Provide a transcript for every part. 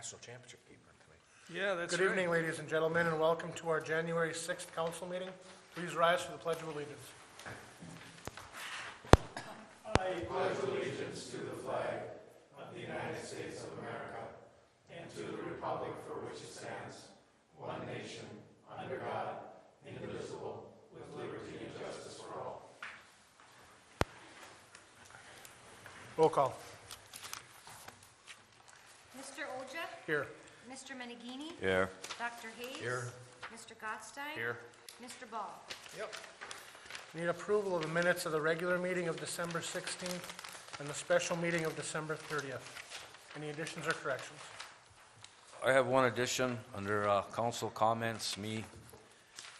national championship game tonight. Yeah, that's Good evening, ladies and gentlemen, and welcome to our January 6th council meeting. Please rise for the Pledge of Allegiance. Roll call. Mr. Oja? Here. Mr. Menegini? Here. Dr. Hayes? Here. Mr. Gottstein? Here. Mr. Ball? Yep. Need approval of the minutes of the regular meeting of December 16th and the special meeting of December 30th. Any additions or corrections? I have one addition under council comments.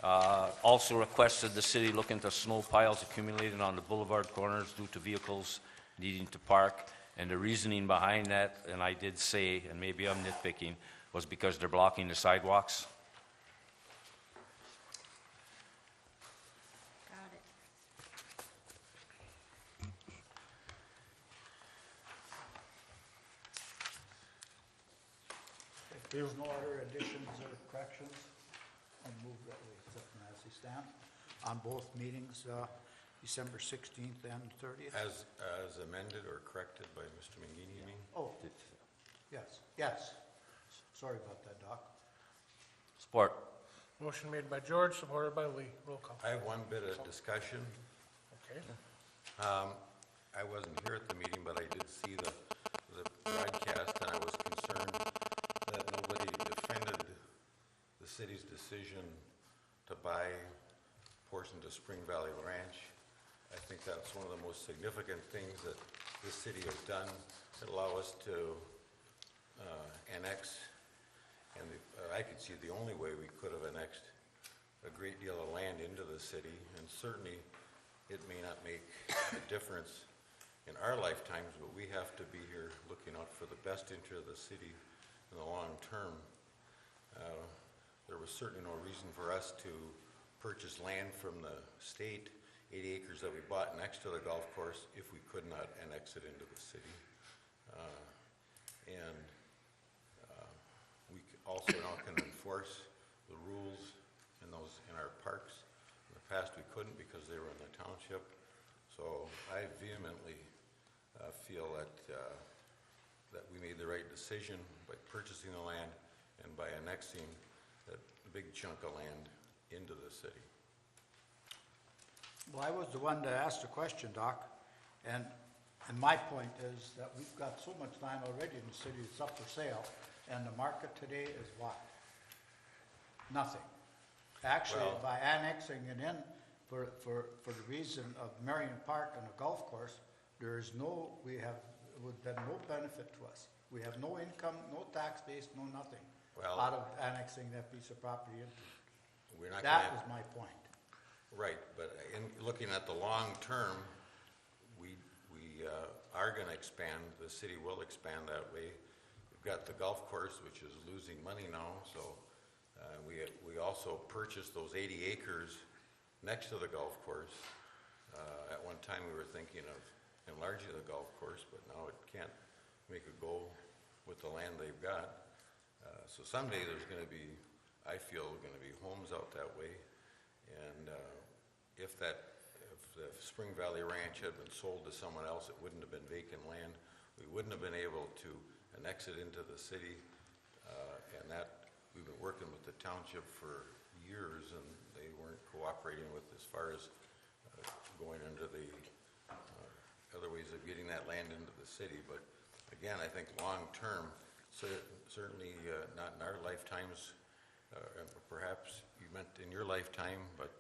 Also requested the city look into snow piles accumulated on the boulevard corners due to vehicles needing to park. And the reasoning behind that, and I did say, and maybe I'm nitpicking, was because they're blocking the sidewalks. Got it. If there's no other additions or corrections, I'll move that we accept them as they stand on both meetings, December 16th and 30th. As amended or corrected by Mr. Mangini, you mean? Oh, yes. Sorry about that, Doc. Support. Motion made by George, supported by Lee. Roll call. I have one bit of discussion. Okay. I wasn't here at the meeting, but I did see the broadcast, and I was concerned that nobody defended the city's decision to buy portions of Spring Valley Ranch. I think that's one of the most significant things that this city has done that allow us to annex, and I could see the only way we could have annexed a great deal of land into the city, and certainly it may not make a difference in our lifetimes, but we have to be here looking out for the best interest of the city in the long term. There was certainly no reason for us to purchase land from the state, 80 acres that we bought next to the golf course, if we could not annex it into the city. We also now can enforce the rules in our parks. In the past, we couldn't because they were in the township. So I vehemently feel that we made the right decision by purchasing the land and by annexing that big chunk of land into the city. Well, I was the one that asked the question, Doc, and my point is that we've got so much land already in the city that's up for sale, and the market today is what? Nothing. Actually, Well, by annexing it in for the reason of Marion Park and a golf course, there is would been no benefit to us. We have no income, no tax base, no nothing out of annexing that piece of property into. We're not That gonna, was my point. right, but in looking at the long term, we are going to expand. The city will expand that way. We've got the golf course, which is losing money now, so we also purchased those 80 acres next to the golf course. At one time, we were thinking of enlarging the golf course, but now it can't make a go with the land they've got. So someday there's going to be, I feel, going to be homes out that way. And if the Spring Valley Ranch had been sold to someone else, it wouldn't have been vacant land. We wouldn't have been able to annex it into the city. And that, we've been working with the township for years, and they weren't cooperating with as far as going into the other ways of getting that land into the city. But again, I think long term, certainly not in our lifetimes, perhaps you meant in your lifetime, but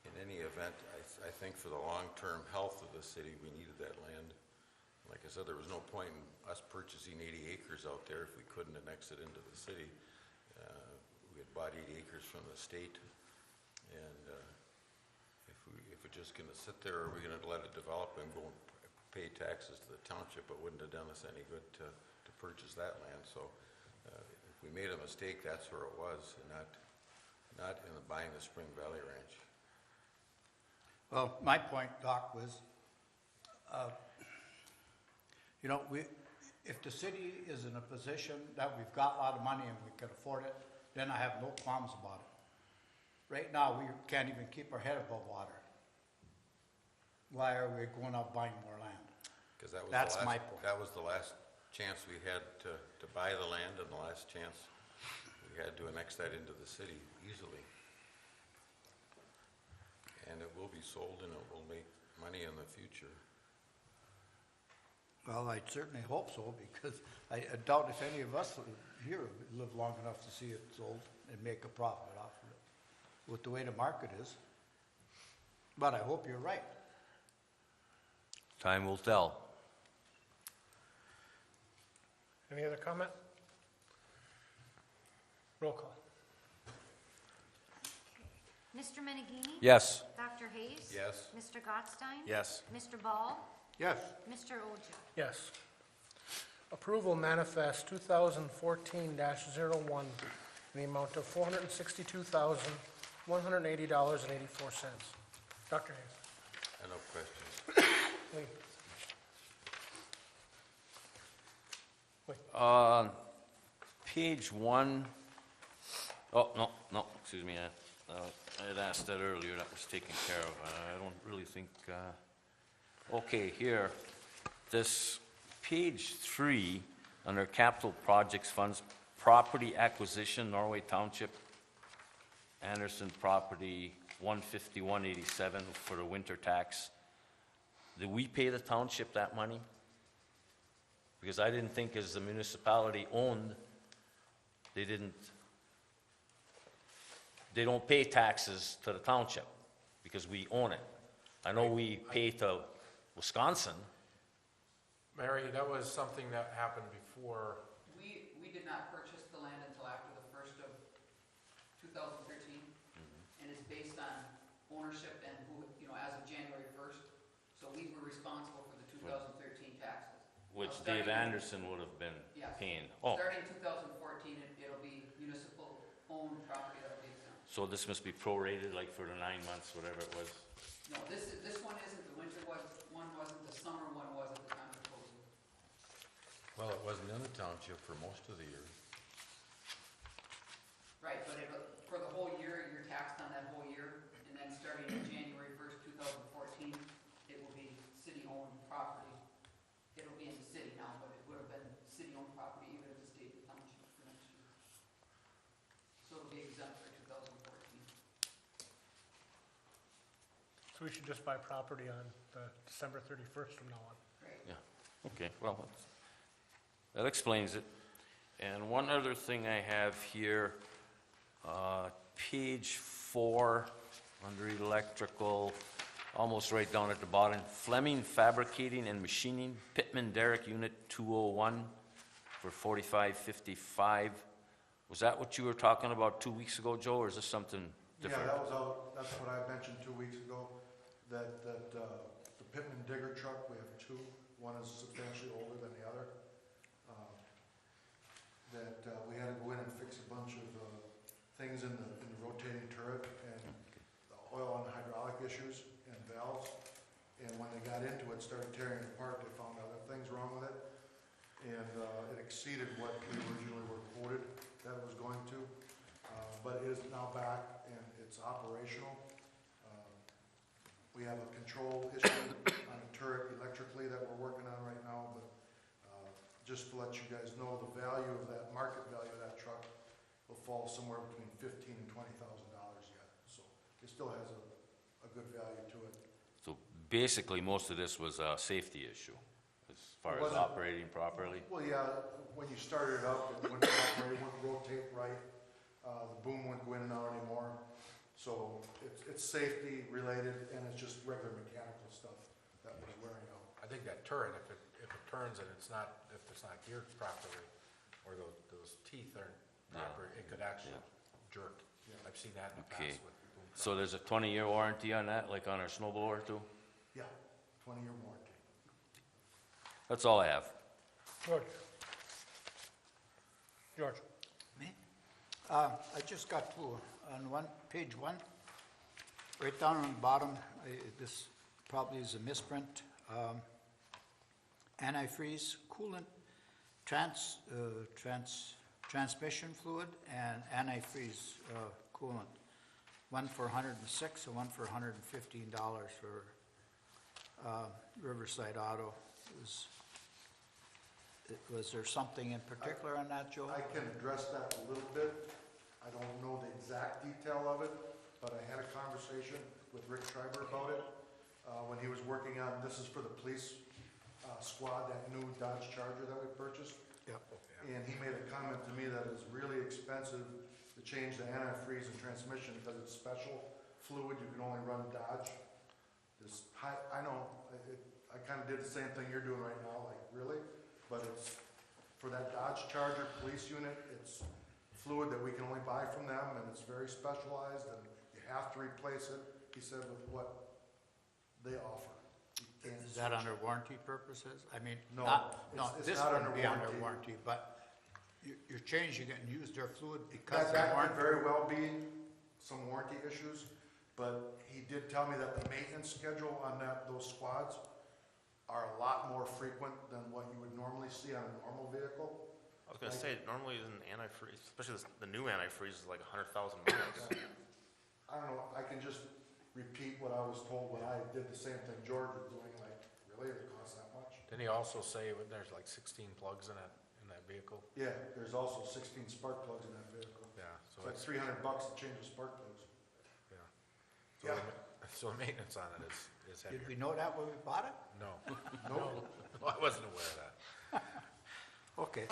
in any event, I think for the long-term health of the city, we needed that land. Like I said, there was no point in us purchasing 80 acres out there if we couldn't annex it into the city. We had bought 80 acres from the state, and if it's just going to sit there, or are we going to let it develop and go and pay taxes to the township? It wouldn't have done us any good to purchase that land. So if we made a mistake, that's where it was, and not in buying the Spring Valley Ranch. Well, my point, Doc, was, If the city is in a position that we've got a lot of money and we can afford it, then I have no qualms about it. Right now, we can't even keep our head above water. Why are we going out buying more land? Because That's my point. that was the last chance we had to buy the land and the last chance we had to annex that into the city easily. And it will be sold and it will make money in the future. Well, I certainly hope so, because I doubt if any of us here live long enough to see it sold and make a profit off of it, with the way the market is. But I hope you're right. Time will tell. Any other comment? Roll call. Mr. Menegini? Yes. Dr. Hayes? Yes. Mr. Gottstein? Yes. Mr. Ball? Yes. Mr. Oja? Yes. Approval manifest 2014-01 in the amount of $462,180.84. Dr. Hayes. I have no questions. Lee. On page 1, oh, no, excuse me, I had asked that earlier, that was taken care of. I don't really think, okay, here, this page 3, under capital projects funds, property acquisition, Norway Township, Anderson property, 15187 for the winter tax. Do we pay the township that money? Because I didn't think as the municipality owned, they don't pay taxes to the township because we own it. I know we pay to Wisconsin. Mary, that was something that happened before. We did not purchase the land until after the 1st of 2013, and it's based on ownership and who, as of January 1st. So we were responsible for the 2013 taxes. Which Now, Dave starting- Anderson would have been Yes. paying. Oh, Starting 2014, it'll be municipal-owned property that will be exempt. so this must be prorated, like for the 9 months, whatever it was. No, this one isn't, the winter one wasn't, the summer one was at the time of closing. Well, it wasn't in the township for most of the year. Right, but for the whole year, you're taxed on that whole year, and then starting on January 1st, 2014, it will be city-owned property. It'll be in the city now, but it would have been city-owned property even if it stayed the township for next year. So it'll be exempt for 2014. So we should just buy property on the December 31st from now on. Right. Yeah, okay, well, that explains it. And one other thing I have here, page 4, under electrical, almost right down at the bottom, Fleming Fabricating and Machining, Pittman Derrick Unit 201 for $45.55. Was that what you were talking about 2 weeks ago, Joe, or is this something different? Yeah, that was out, that's what I mentioned 2 weeks ago, that the Pittman digger truck, we have two. One is substantially older than the other. We had to go in and fix a bunch of things in the rotating turret and the oil and hydraulic issues and valves. And when they got into it, started tearing it apart, they found other things wrong with it. And it exceeded what we originally were quoted that it was going to. But it is now back and it's operational. We have a control issue on the turret electrically that we're working on right now, but just to let you guys know, the value of that, market value of that truck will fall somewhere between $15,000 and $20,000 yet. So it still has a good value to it. So basically, most of this was a safety issue, as far as It wasn't- operating properly? Well, yeah, when you started it up, it wouldn't operate, it wouldn't rotate right. The boom wouldn't go in and out anymore. So it's safety related and it's just regular mechanical stuff that was wearing out. I think that turret, if it turns and if it's not geared properly, or those teeth aren't proper, it could actually jerk. I've seen that in the Okay. past with boom trucks. So there's a 20-year warranty on that, like on our snowblower too? Yeah, 20-year warranty. That's all I have. George. George. Me? I just got two, on page 1, right down on the bottom, this probably is a misprint. Antifreeze coolant transmission fluid and antifreeze coolant. One for $106 and one for $115 for Riverside Auto. Was there something in particular on that, Joe? I can address that a little bit. I don't know the exact detail of it, but I had a conversation with Rick Schreiber about it when he was working on, this is for the police squad, that new Dodge Charger that we purchased. Yep. And he made a comment to me that it's really expensive to change the antifreeze and transmission because it's special fluid, you can only run Dodge. I know, I kind of did the same thing you're doing right now, like, really? But it's, for that Dodge Charger police unit, it's fluid that we can only buy from them, and it's very specialized, and you have to replace it, he said, with what they offer. You can't Is that switch under it. warranty purposes? I mean, No, it's this not wouldn't under be under warranty. warranty, but you're changing it and use their fluid because of That could warranty. very well be some warranty issues, but he did tell me that the maintenance schedule on those squads are a lot more frequent than what you would normally see on a normal vehicle. I was gonna say, normally an antifreeze, especially the new antifreeze is like 100,000 miles. I don't know, I can just repeat what I was told when I did the same thing George was doing, like, really, it costs that much? Didn't he also say there's like 16 plugs in that vehicle? Yeah, there's also 16 spark plugs in that vehicle. Yeah, so It's like $300 to change the spark plugs. yeah. Yeah. So the maintenance on it is Did heavier. we know that when we bought it? No, Nope. I wasn't aware of that. Okay.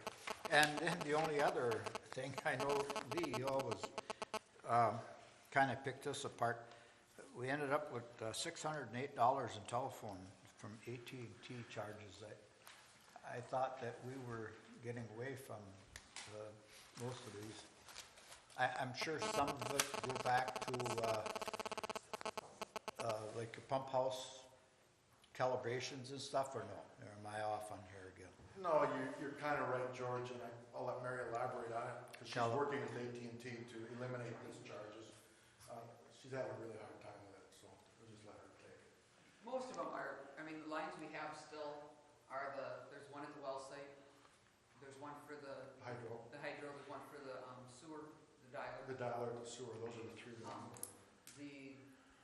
And then the only other thing, I know Lee always kind of picked us apart. We ended up with $608 in telephone from AT&T charges. I thought that we were getting away from most of these. I'm sure some of it go back to like the pump house calibrations and stuff, or no? Or am I off on here again? No, you're kind of right, George, and I'll let Mary elaborate on it, because she's Shall- working with AT&T to eliminate these charges. She's having a really hard time with it, so we'll just let her take it. Most of them are, I mean, the lines we have still are there's one at the well site, there's one for the Hydro, hydro, there's one for the sewer, the dialer. the dialer, the sewer, those are the three. that Um, The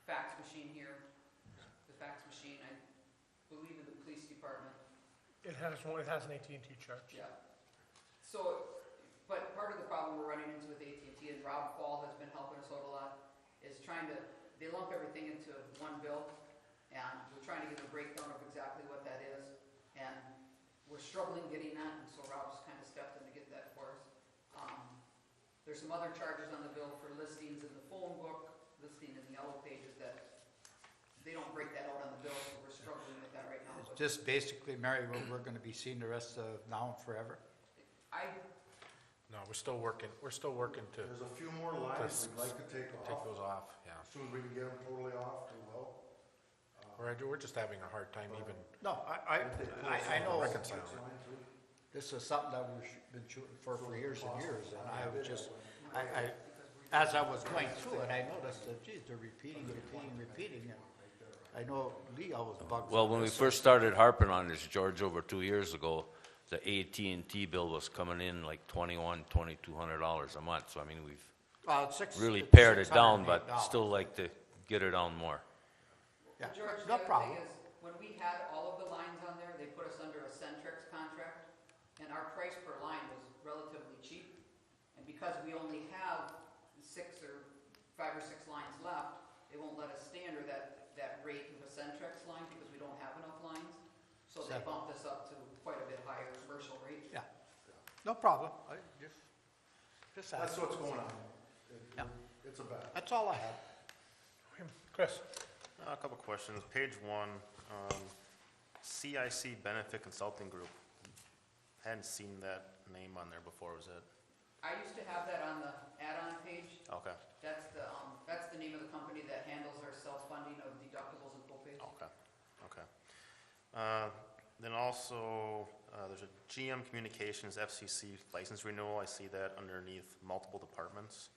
fax machine here, the fax machine, I believe in the police department. It has an AT&T charge. Yeah. So, but part of the problem we're running into with AT&T, and Rob Fall has been helping us out a lot, is they lump everything into one bill, and we're trying to get a breakdown of exactly what that is, and we're struggling getting that, and so Rob's kind of stepped in to get that for us. There's some other charges on the bill for listings in the phone book, listing in the yellow pages that they don't break that out on the bill, so we're struggling with that right now. It's But just basically, Mary, what we're going to be seeing the rest of now and forever? No, we're still working to There's a few more lines we'd like to take take off. those off, yeah. As soon as we can get them totally off, we will. We're just having a hard time even No, I know reconciling. this is something that we've been shooting for years and years, and I was just, as I was going through it, I noticed that, geez, they're repeating, and I know Lee always bugs. Well, when we first started harping on this, George, over 2 years ago, the AT&T bill was coming in like $2,200 a month. So I mean, we've really pared it down, but still like to get it down more. Yeah, George, the no other problem. thing is, when we had all of the lines on there, they put us under a Centrex contract, and our price per line was relatively cheap. And because we only have 5 or 6 lines left, they won't let us stay under that rate of a Centrex line because we don't have enough lines. So they bumped us up to quite a bit higher commercial rate. Yeah, no problem. I just That's asked. what's going on. Yeah. It's a bad. That's all I had. Chris? A couple questions. Page 1, CIC Benefit Consulting Group. Hadn't seen that name on there before, was it? I used to have that on the add-on page. Okay, That's the name of the company that handles our self-funding of deductibles and co-pays. okay. Then also, there's a GM Communications FCC license renewal. I see that underneath multiple departments.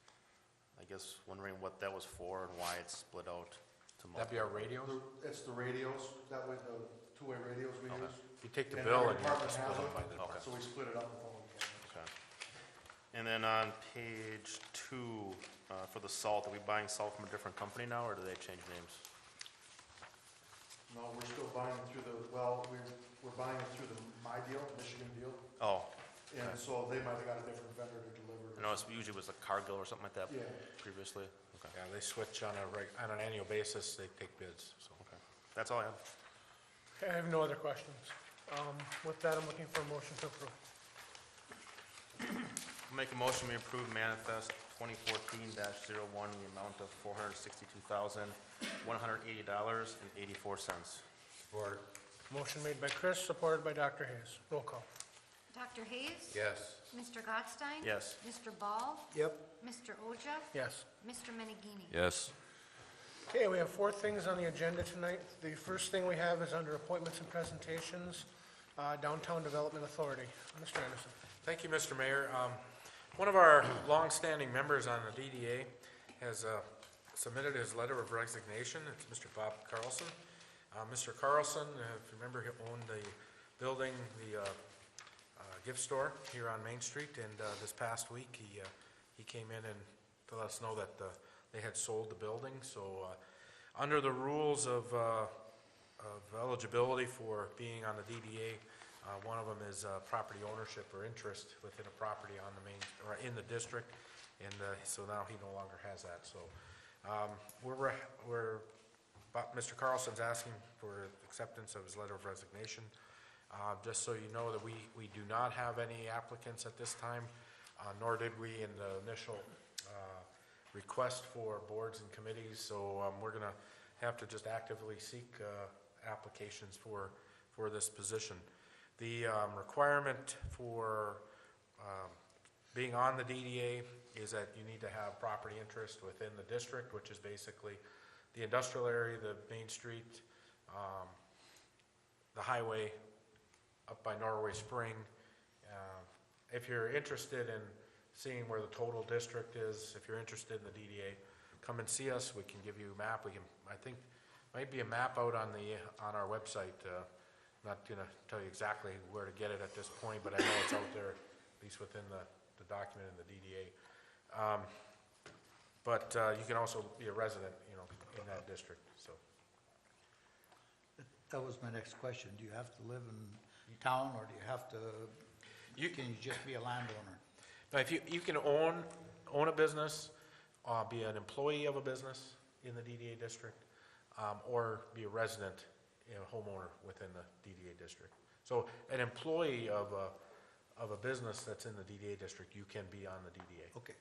I guess wondering what that was for and why it's split out to multiple. That'd be our radios? It's the radios, that way the two-way radios we Okay. use. You take the And bill every and you have to department split has them by it. the Okay. department. So we split it up with all the departments. Okay. And then on page 2, for the salt, are we buying salt from a different company now, or do they change names? No, we're still buying it through the, well, we're buying it through the My Deal, Michigan Deal, Oh, and so they might have got a different vendor to deliver. I know it's usually was a Cargill or something like that Yeah. previously. Okay, Yeah, they switch on on an annual basis, they take bids, so. okay. That's all I have. Okay, I have no other questions. With that, I'm looking for a motion to approve. Make a motion, we approve manifest 2014-01 in the amount of $462,180.84. Or, Motion made by Chris, supported by Dr. Hayes. Roll call. Dr. Hayes? yes. Mr. Gotstein? Yes. Mr. Ball? Yep. Mr. Oja? Yes. Mr. Menegini? Yes. Okay, we have 4 things on the agenda tonight. The first thing we have is under appointments and presentations, Downtown Development Authority. Mr. Anderson. Thank you, Mr. Mayor. One of our longstanding members on the DDA has submitted his letter of resignation. It's Mr. Bob Carlson. Mr. Carlson, if you remember, he owned the building, the gift store here on Main Street, and this past week, he came in and to let us know that they had sold the building. So under the rules of eligibility for being on the DDA, one of them is property ownership or interest within a property on the main, or in the district, and so now he no longer has that. So Mr. Carlson's asking for acceptance of his letter of resignation. Just so you know that we do not have any applicants at this time, nor did we in the initial request for boards and committees. So we're going to have to just actively seek applications for this position. The requirement for being on the DDA is that you need to have property interest within the district, which is basically the industrial area, the Main Street, the highway up by Norway Spring. If you're interested in seeing where the total district is, if you're interested in the DDA, come and see us. We can give you a map. I think, might be a map out on our website. Not gonna tell you exactly where to get it at this point, but I know it's out there, at least within the document in the DDA. But you can also be a resident, in that district, so. That was my next question. Do you have to live in town, or do you have to, can you just be a landowner? Now, if you can own a business, be an employee of a business in the DDA district, or be a resident, homeowner within the DDA district. So an employee of a business that's in the DDA district, you can be on the DDA. Okay.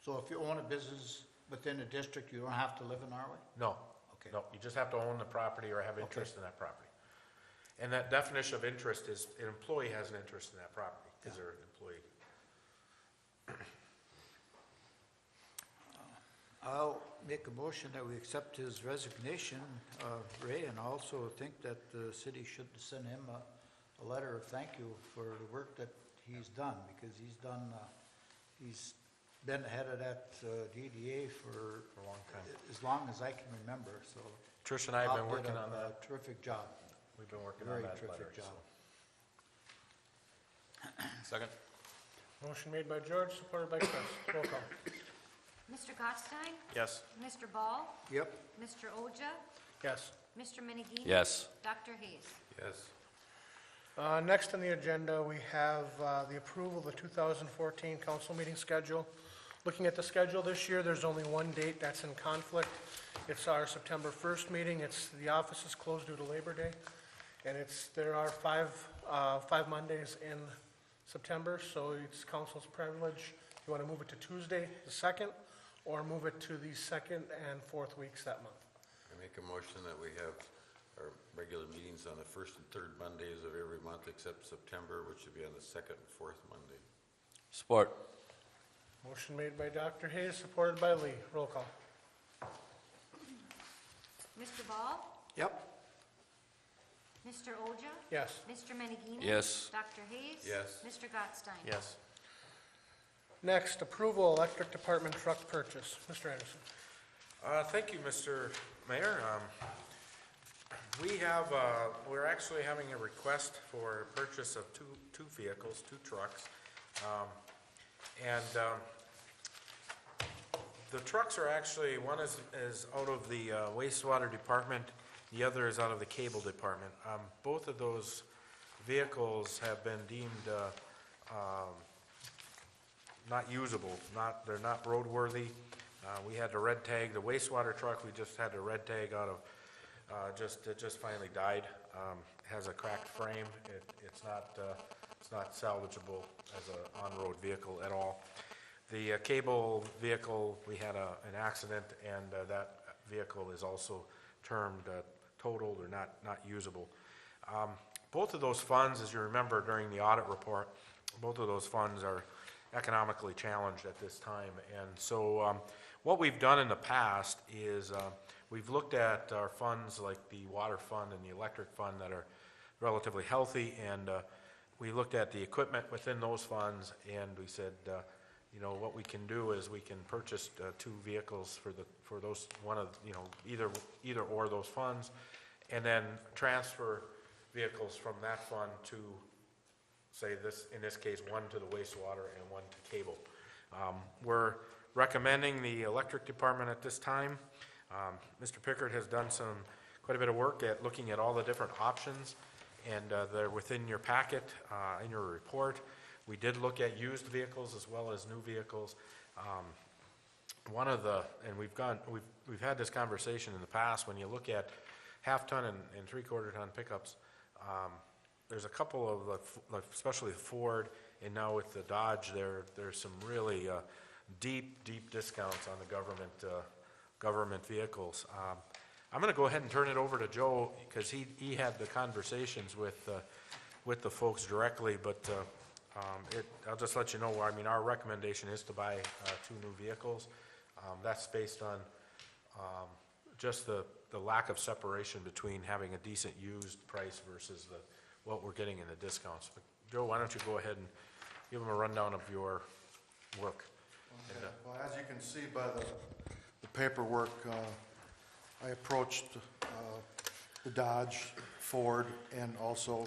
So if you own a business within a district, you don't have to live in Norway? No. Okay. No, you just have to own the property or have interest in that property. And that definition of interest is an employee has an interest in that property because they're an employee. I'll make a motion that we accept his resignation, Ray, and also think that the city should send him a letter of thank you for the work that he's done, because he's been head of that DDA for a long time. as long as I can remember, so. Trish and I have been Bob did working on that. a terrific job. We've been working on Very that terrific letter. job. Second? Motion made by George, supported by Chris. Roll call. Mr. Gotstein? Yes. Mr. Ball? Yep. Mr. Oja? Yes. Mr. Menegini? Yes. Dr. Hayes? Yes. Next on the agenda, we have the approval of the 2014 council meeting schedule. Looking at the schedule this year, there's only one date that's in conflict. It's our September 1st meeting. The office is closed due to Labor Day, and there are five Mondays in September, so it's council's privilege. If you want to move it to Tuesday, the 2nd, or move it to the 2nd and 4th weeks that month. I make a motion that we have our regular meetings on the first and third Mondays of every month except September, which would be on the second and fourth Monday. Support. Motion made by Dr. Hayes, supported by Lee. Roll call. Mr. Ball? Yep. Mr. Oja? Yes. Mr. Menegini? Yes. Dr. Hayes? Yes. Mr. Gotstein? Yes. Next, approval electric department truck purchase. Mr. Anderson. Thank you, Mr. Mayor. We have, we're actually having a request for purchase of two vehicles, 2 trucks. The trucks are actually, one is out of the wastewater department, the other is out of the cable department. Both of those vehicles have been deemed not usable, they're not roadworthy. We had to red tag the wastewater truck, we just had to red tag out of, it just finally died. Has a cracked frame, it's not salvageable as an on-road vehicle at all. The cable vehicle, we had an accident, and that vehicle is also termed totaled or not usable. Both of those funds, as you remember during the audit report, both of those funds are economically challenged at this time. And so what we've done in the past is we've looked at our funds like the water fund and the electric fund that are relatively healthy, and we looked at the equipment within those funds, and we said, you know, what we can do is we can purchase 2 vehicles for those one of, you know, either or those funds, and then transfer vehicles from that fund to, say this, in this case, 1 to the wastewater and 1 to cable. We're recommending the electric department at this time. Mr. Pickard has done quite a bit of work at looking at all the different options, and they're within your packet, in your report. We did look at used vehicles as well as new vehicles. And we've had this conversation in the past, when you look at half-ton and three-quarter-ton pickups, there's a couple of, like especially the Ford, and now with the Dodge, there's some really deep discounts on the government vehicles. I'm going to go ahead and turn it over to Joe, because he had the conversations with the folks directly, but I'll just let you know, I mean, our recommendation is to buy 2 new vehicles. That's based on just the lack of separation between having a decent used price versus what we're getting in the discounts. But Joe, why don't you go ahead and give them a rundown of your work? Okay. Well, as you can see by the paperwork, I approached the Dodge, Ford, and also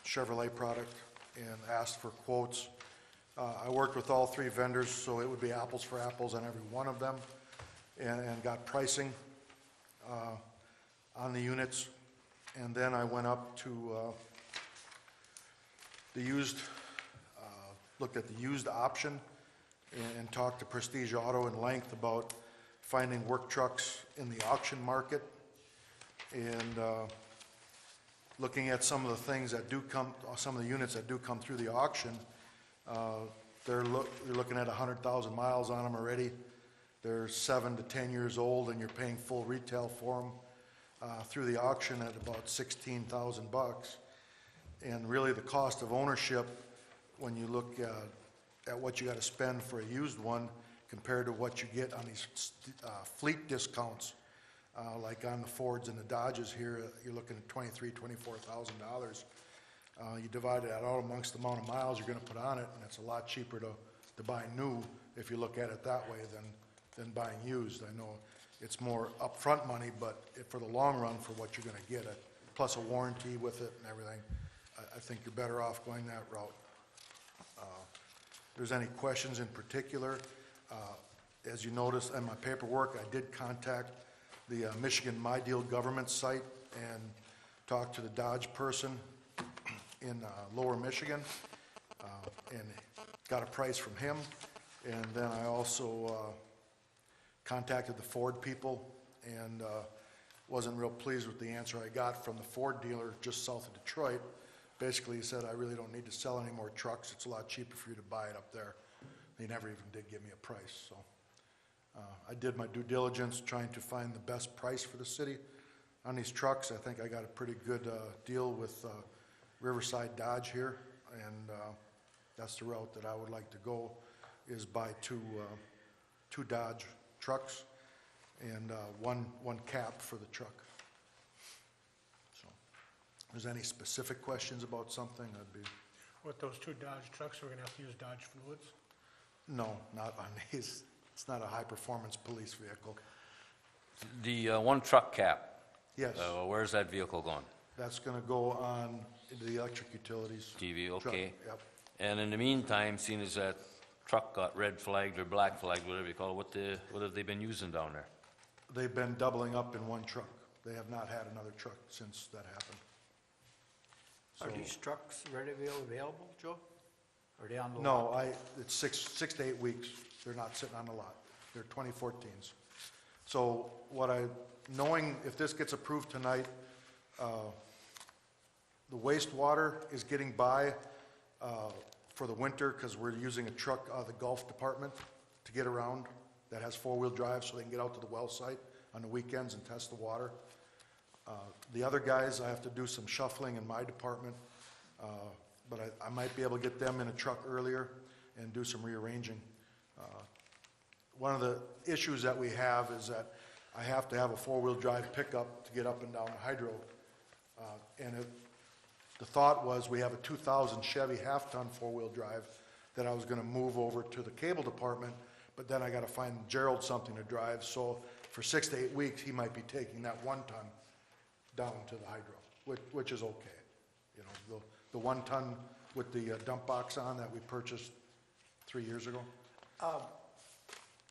Chevrolet product and asked for quotes. I worked with all 3 vendors, so it would be apples for apples on every one of them, and got pricing on the units. And then I went up to the used, looked at the used option, and talked to Prestige Auto in length about finding work trucks in the auction market, and looking at some of the things that do come, some of the units that do come through the auction. You're looking at 100,000 miles on them already. They're 7 to 10 years old, and you're paying full retail for them through the auction at about $16,000. And really the cost of ownership, when you look at what you got to spend for a used one compared to what you get on these fleet discounts, like on the Fords and the Dodges here, you're looking at $23,000, $24,000. You divide that out amongst the amount of miles you're going to put on it, and it's a lot cheaper to buy new if you look at it that way than buying used. I know it's more upfront money, but for the long run, for what you're going to get, plus a warranty with it and everything, I think you're better off going that route. If there's any questions in particular, as you noticed in my paperwork, I did contact the Michigan My Deal government site and talked to the Dodge person in Lower Michigan, and got a price from him. And then I also contacted the Ford people, and wasn't real pleased with the answer I got from the Ford dealer just south of Detroit. Basically, he said, I really don't need to sell any more trucks. It's a lot cheaper for you to buy it up there. He never even did give me a price. So I did my due diligence trying to find the best price for the city on these trucks. I think I got a pretty good deal with Riverside Dodge here, and that's the route that I would like to go, is buy two Dodge trucks and one cab for the truck. So, if there's any specific questions about something, I'd be... With those 2 Dodge trucks, we're going to have to use Dodge fluids? No, not on these. It's not a high-performance police vehicle. The 1 truck cap, Yes, Where's that vehicle going? that's gonna go on into the electric utilities. TV, truck, okay. Yep. And in the meantime, seeing as that truck got red flagged or black flagged, whatever you call it, what have they been using down there? They've been doubling up in one truck. They have not had another truck since that happened. Are So- these trucks readily available, Joe? Are they on the lot? No, it's six to 8 weeks. They're not sitting on the lot. They're 2014s. So knowing if this gets approved tonight, the wastewater is getting by for the winter because we're using a truck out of the Gulf Department to get around that has four-wheel drive so they can get out to the well site on the weekends and test the water. The other guys, I have to do some shuffling in my department, but I might be able to get them in a truck earlier and do some rearranging. One of the issues that we have is that I have to have a four-wheel drive pickup to get up and down the hydro. The thought was we have a 2000 Chevy half-ton four-wheel drive that I was gonna move over to the cable department, but then I gotta find Gerald something to drive, so for 6 to 8 weeks, he might be taking that 1-ton down to the hydro, which is okay. You know, the 1-ton with the dump box on that we purchased 3 years ago.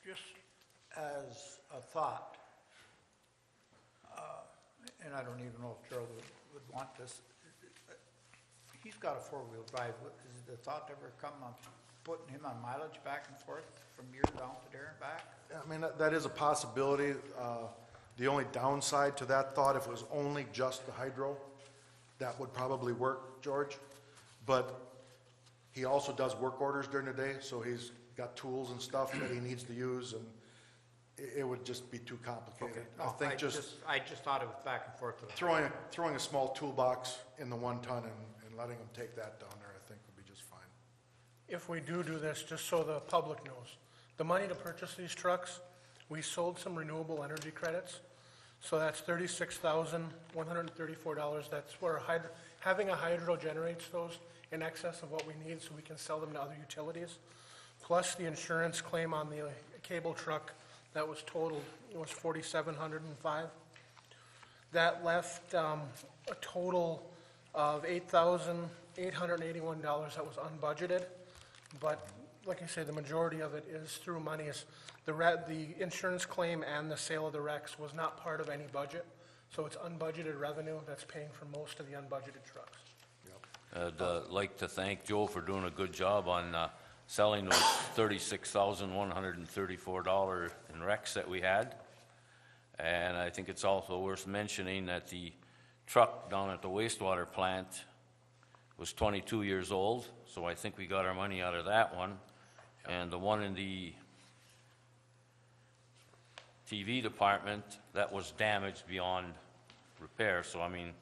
Just as a thought, and I don't even know if Gerald would want this, he's got a four-wheel drive. Has the thought ever come on putting him on mileage back and forth from here down to there and back? I mean, that is a possibility. The only downside to that thought, if it was only just the hydro, that would probably work, George. But he also does work orders during the day, so he's got tools and stuff that he needs to use, and it would just be too complicated. I No, think I just thought it was back and forth to the. throwing a small toolbox in the 1-ton and letting him take that down there, I think would be just fine. If we do this, just so the public knows, the money to purchase these trucks, we sold some renewable energy credits. So that's $36,134. That's where having a hydro generates those in excess of what we need so we can sell them to other utilities. Plus the insurance claim on the cable truck that was totaled, it was $4,705. That left a total of $8,881 that was unbudgeted. But like I say, the majority of it is through monies. The insurance claim and the sale of the Rex was not part of any budget, so it's unbudgeted revenue that's paying for most of the unbudgeted trucks. I'd like to thank Joe for doing a good job on selling those $36,134 in wrecks that we had. And I think it's also worth mentioning that the truck down at the wastewater plant was 22 years old, so I think we got our money out of that one. And the one in the TV department, that was damaged beyond repair, so I mean,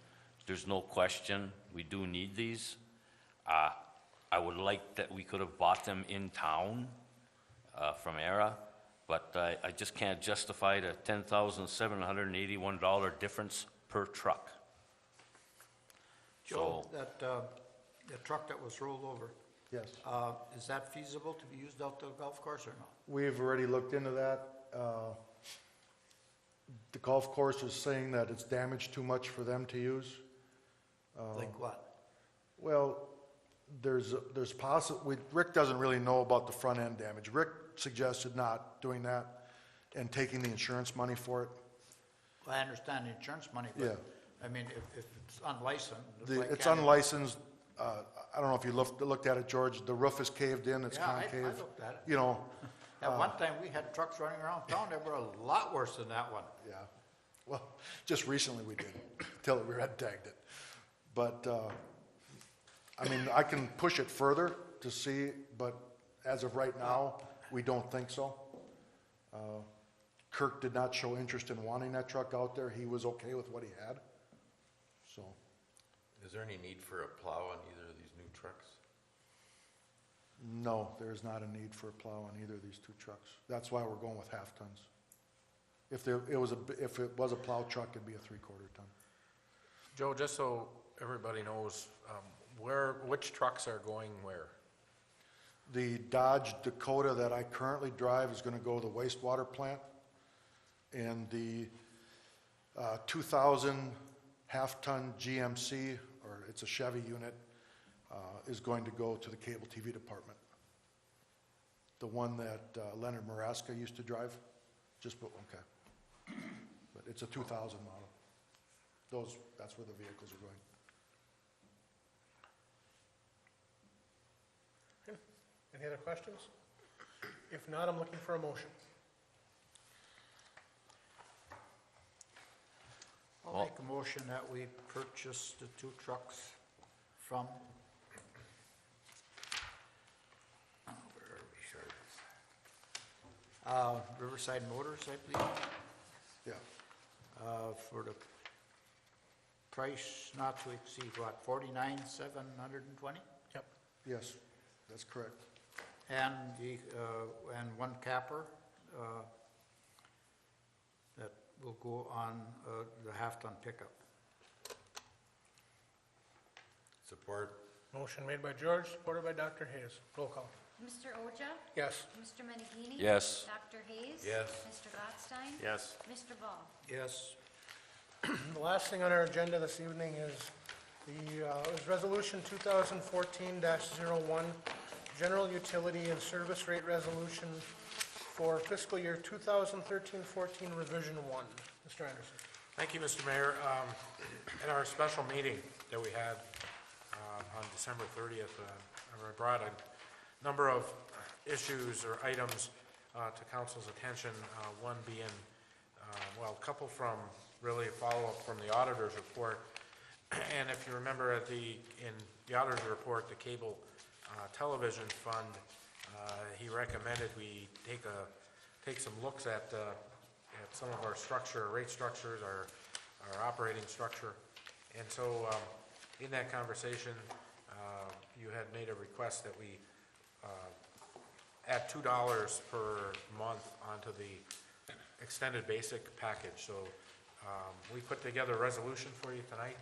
there's no question, we do need these. I would like that we could have bought them in town from ERA, but I just can't justify the $10,781 difference per truck. Joe, So, the truck that was rolled over, Yes. is that feasible to be used out to the golf course or not? We've already looked into that. The golf course is saying that it's damaged too much for them to use. Like what? Well, there's Rick doesn't really know about the front end damage. Rick suggested not doing that and taking the insurance money for it. Well, I understand the insurance money, Yeah. but, I mean, if it's unlicensed. It's unlicensed. I don't know if you looked at it, George. The roof is caved in, it's Yeah, I concave. looked at it. You know, At one time, we had trucks running around town that were a lot worse than that one. yeah. Well, just recently we did, till we red tagged it. But, I mean, I can push it further to see, but as of right now, we don't think so. Kirk did not show interest in wanting that truck out there. He was okay with what he had, so. Is there any need for a plow on either of these new trucks? No, there is not a need for a plow on either of these two trucks. That's why we're going with half-tons. If it was a plow truck, it'd be a 3/4 ton. Joe, just so everybody knows, which trucks are going where? The Dodge Dakota that I currently drive is gonna go to the wastewater plant. And the 2,000 half-ton GMC, or it's a Chevy unit, is going to go to the cable TV department. The one that Leonard Maraska used to drive, okay. But it's a 2000 model. That's where the vehicles are going. Okay. Any other questions? If not, I'm looking for a motion. I'll make a motion that we purchase the 2 trucks from, where are we, sure. Riverside Motors, I believe, Yeah. for the price not to exceed, what, 49,720? Yep. Yes, that's correct. And the, and 1 capper, that will go on, the half-ton pickup. Support. Motion made by George, supported by Dr. Hayes. Roll call. Mr. Oja? Yes. Mr. Menigini? Yes. Dr. Hayes? Yes. Mr. Gotstein? Yes. Mr. Ball? Yes. The last thing on our agenda this evening is is Resolution 2014-01, General Utility and Service Rate Resolution for fiscal year 2013-14, Revision 1. Mr. Anderson. Thank you, Mr. Mayor. At our special meeting that we had on December 30th, I brought a number of issues or items to council's attention, one being, well, a couple from really a follow-up from the auditor's report. And if you remember in the auditor's report, the cable television fund, he recommended we take some looks at some of our rate structures, our operating structure. And so in that conversation, you had made a request that we add $2 per month onto the extended basic package. So we put together a resolution for you tonight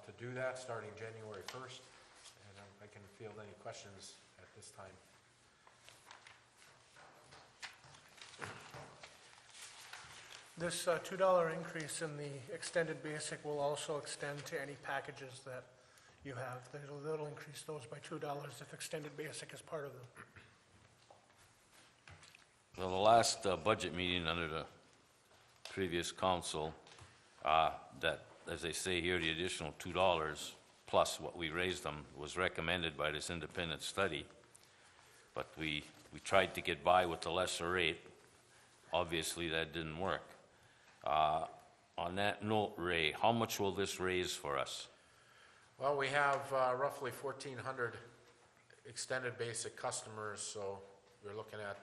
to do that starting January 1st. And I can field any questions at this time. This $2 increase in the extended basic will also extend to any packages that you have. That'll increase those by $2 if extended basic is part of them. Well, the last budget meeting under the previous council, that, as they say here, the additional $2 plus what we raised them was recommended by this independent study. But we tried to get by with the lesser rate. Obviously, that didn't work. On that note, Ray, how much will this raise for us? Well, we have roughly 1,400 extended basic customers, so we're looking at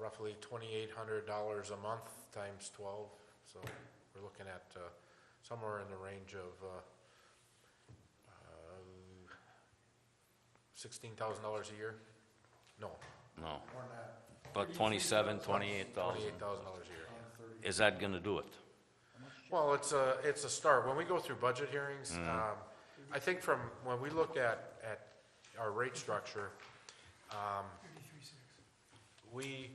roughly $2,800 a month times 12. So we're looking at somewhere in the range of $16,000 a year. No, No, More than that. about 27, 28,000. $28,000 a year. Is that gonna do it? Well, it's a start. When we go through budget hearings, I think from when we looked at our rate structure, we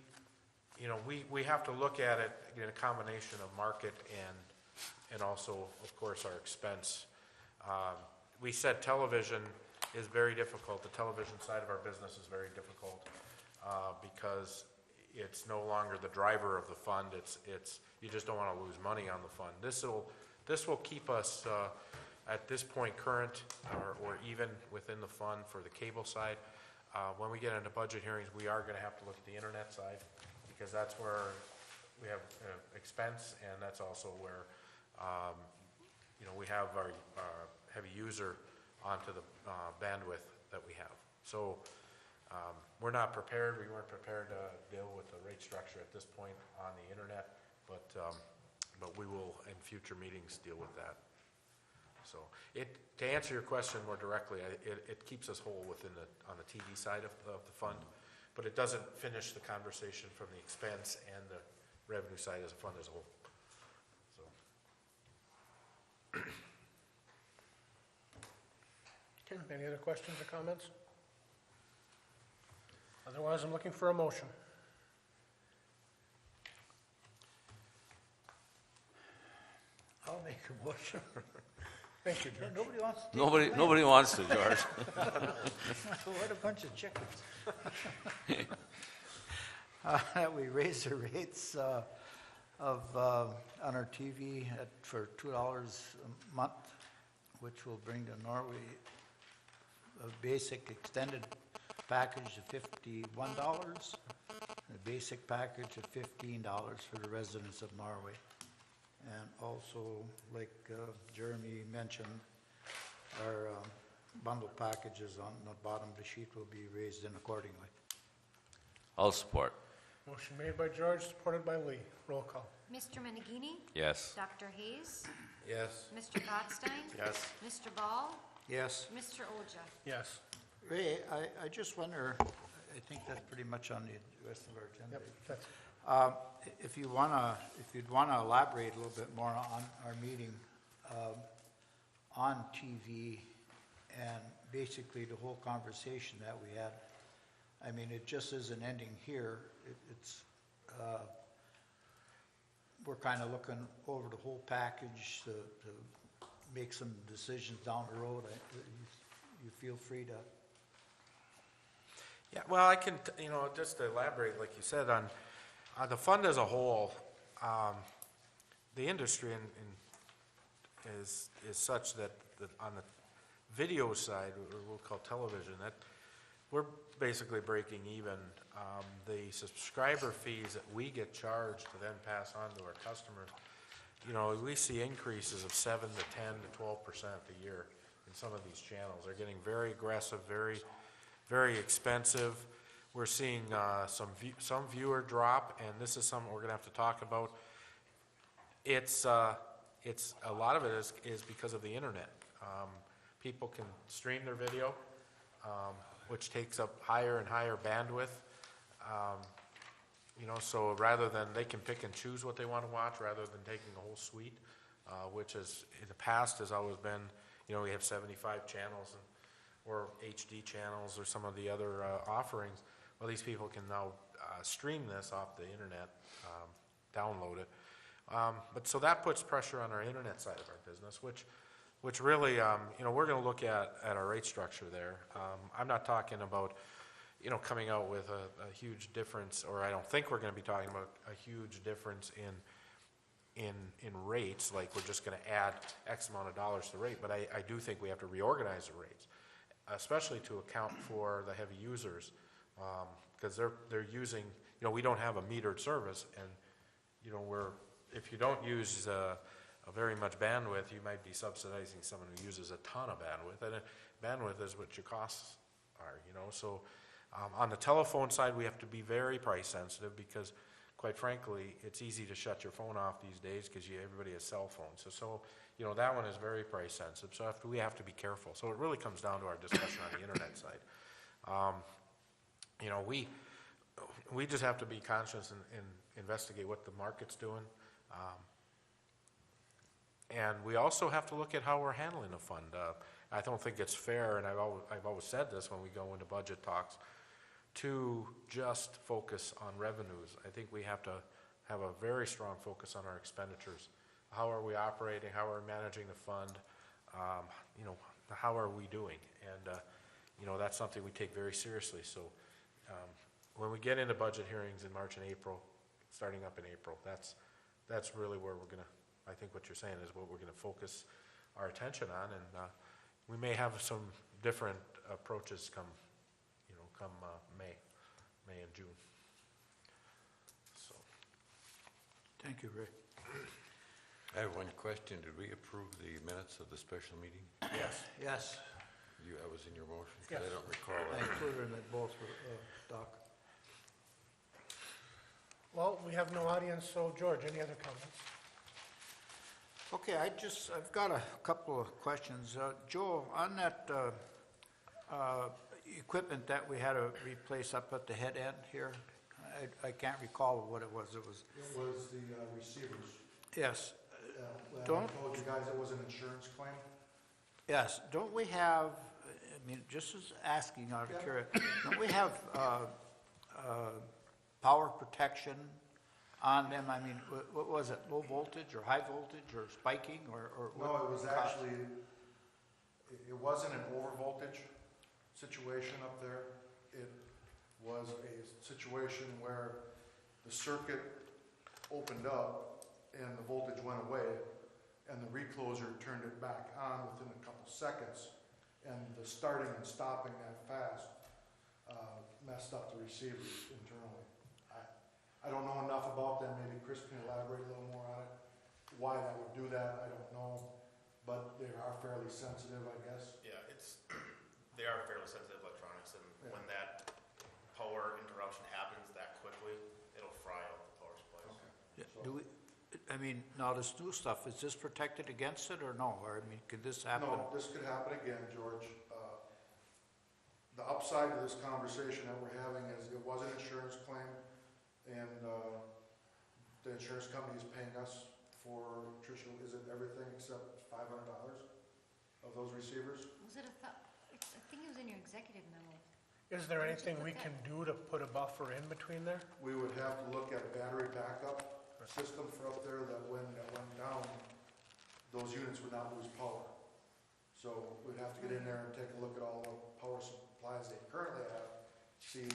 have to look at it in a combination of market and also, of course, our expense. We said television is very difficult. The television side of our business is very difficult because it's no longer the driver of the fund. It's you just don't want to lose money on the fund. This will keep us at this point current or even within the fund for the cable side. When we get into budget hearings, we are going to have to look at the internet side because that's where we have expense, and that's also where we have our heavy user onto the bandwidth that we have. So we're not prepared. We weren't prepared to deal with the rate structure at this point on the internet, but we will in future meetings deal with that. So to answer your question more directly, it keeps us whole on the TV side of the fund, but it doesn't finish the conversation from the expense and the revenue side as a fund as a whole. So. Okay, any other questions or comments? Otherwise, I'm looking for a motion. I'll make a motion. Thank you, George. Nobody wants to take Nobody wants to, George. What a bunch of chickens. We raise the rates on our TV for $2 a month, which will bring to Norway a basic extended package of $51, and a basic package of $15 for the residents of Norway. And also, like Jeremy mentioned, our bundle packages on the bottom of the sheet will be raised in accordingly. I'll support. Motion made by George, supported by Lee. Roll call. Mr. Menegini? Yes. Dr. Hayes? Yes. Mr. Gottstein? Yes. Mr. Ball? Yes. Mr. Oja? Yes. Ray, I just wonder, I think that's pretty much on the rest of our agenda. Yep, that's, If you'd want to elaborate a little bit more on our meeting on TV and basically the whole conversation that we had. I mean, it just isn't ending here. We're kind of looking over the whole package to make some decisions down the road. You feel free to. Yeah, well, I can, just to elaborate, like you said, on the fund as a whole, the industry is such that on the video side, or we'll call television, that we're basically breaking even. The subscriber fees that we get charged to then pass on to our customers, we see increases of 7 to 10 to 12% a year in some of these channels. They're getting very aggressive, very, very expensive. We're seeing some viewer drop, and this is something we're going to have to talk about. It's a lot of it is because of the internet. People can stream their video, which takes up higher and higher bandwidth. So rather than, they can pick and choose what they want to watch rather than taking the whole suite, which is, in the past has always been, we have 75 channels or HD channels or some of the other offerings. Well, these people can now stream this off the internet, download it. But so that puts pressure on our internet side of our business, which really, we're going to look at our rate structure there. I'm not talking about, coming out with a huge difference, or I don't think we're going to be talking about a huge difference in rates, like we're just going to add X amount of dollars to the rate, but I do think we have to reorganize the rates, especially to account for the heavy users, because they're using, we don't have a metered service, and, if you don't use a very much bandwidth, you might be subsidizing someone who uses a ton of bandwidth, and bandwidth is what your costs are, so on the telephone side, we have to be very price sensitive, because quite frankly, it's easy to shut your phone off these days because everybody has cell phones. So that one is very price sensitive, so we have to be careful. So it really comes down to our discussion on the internet side. We just have to be conscious and investigate what the market's doing. And we also have to look at how we're handling the fund. I don't think it's fair, and I've always said this when we go into budget talks, to just focus on revenues. I think we have to have a very strong focus on our expenditures. How are we operating? How are we managing the fund? How are we doing? And that's something we take very seriously. So when we get into budget hearings in March and April, starting up in April, that's really where we're going to, I think what you're saying is what we're going to focus our attention on, and we may have some different approaches come May and June. So. Thank you, Rick. I have one question. Did we approve the minutes of the special meeting? Yes. Yes, That was in your motion? 'Cause Yes. I don't recall I that. included them at both, Doc. Well, we have no audience, so George, any other comments? Okay, I've got a couple of questions. Joe, on that equipment that we had to replace up at the head end here, I can't recall what it was. It was the receivers. Yes, I Don't- told you guys it was an insurance claim. yes. Don't we have, just as asking out of Yeah. curiosity, don't we have power protection on them? I mean, what was it, low voltage or high voltage or spiking or? No, it was actually, it wasn't an overvoltage situation up there. It was a situation where the circuit opened up and the voltage went away, and the recloser turned it back on within a couple seconds, and the starting and stopping that fast messed up the receivers internally. I don't know enough about them, maybe Chris can elaborate a little more on it. Why that would do that, I don't know, but they are fairly sensitive, I guess. Yeah, they are fairly sensitive electronics, and when that power interruption happens that quickly, it'll fry out the power supplies. Yeah, do we, I mean, now this new stuff, is this protected against it or no? Or, I mean, could this happen? No, this could happen again, George. The upside to this conversation that we're having is it was an insurance claim, and the insurance company is paying us for, Tricia, is it everything except $500 of those receivers? Was it I think it was in your executive memo. Is there anything we can do to put a buffer in between there? We would have to look at a battery backup system for up there that when it went down, those units would not lose power. So we'd have to get in there and take a look at all the power supplies they currently have, see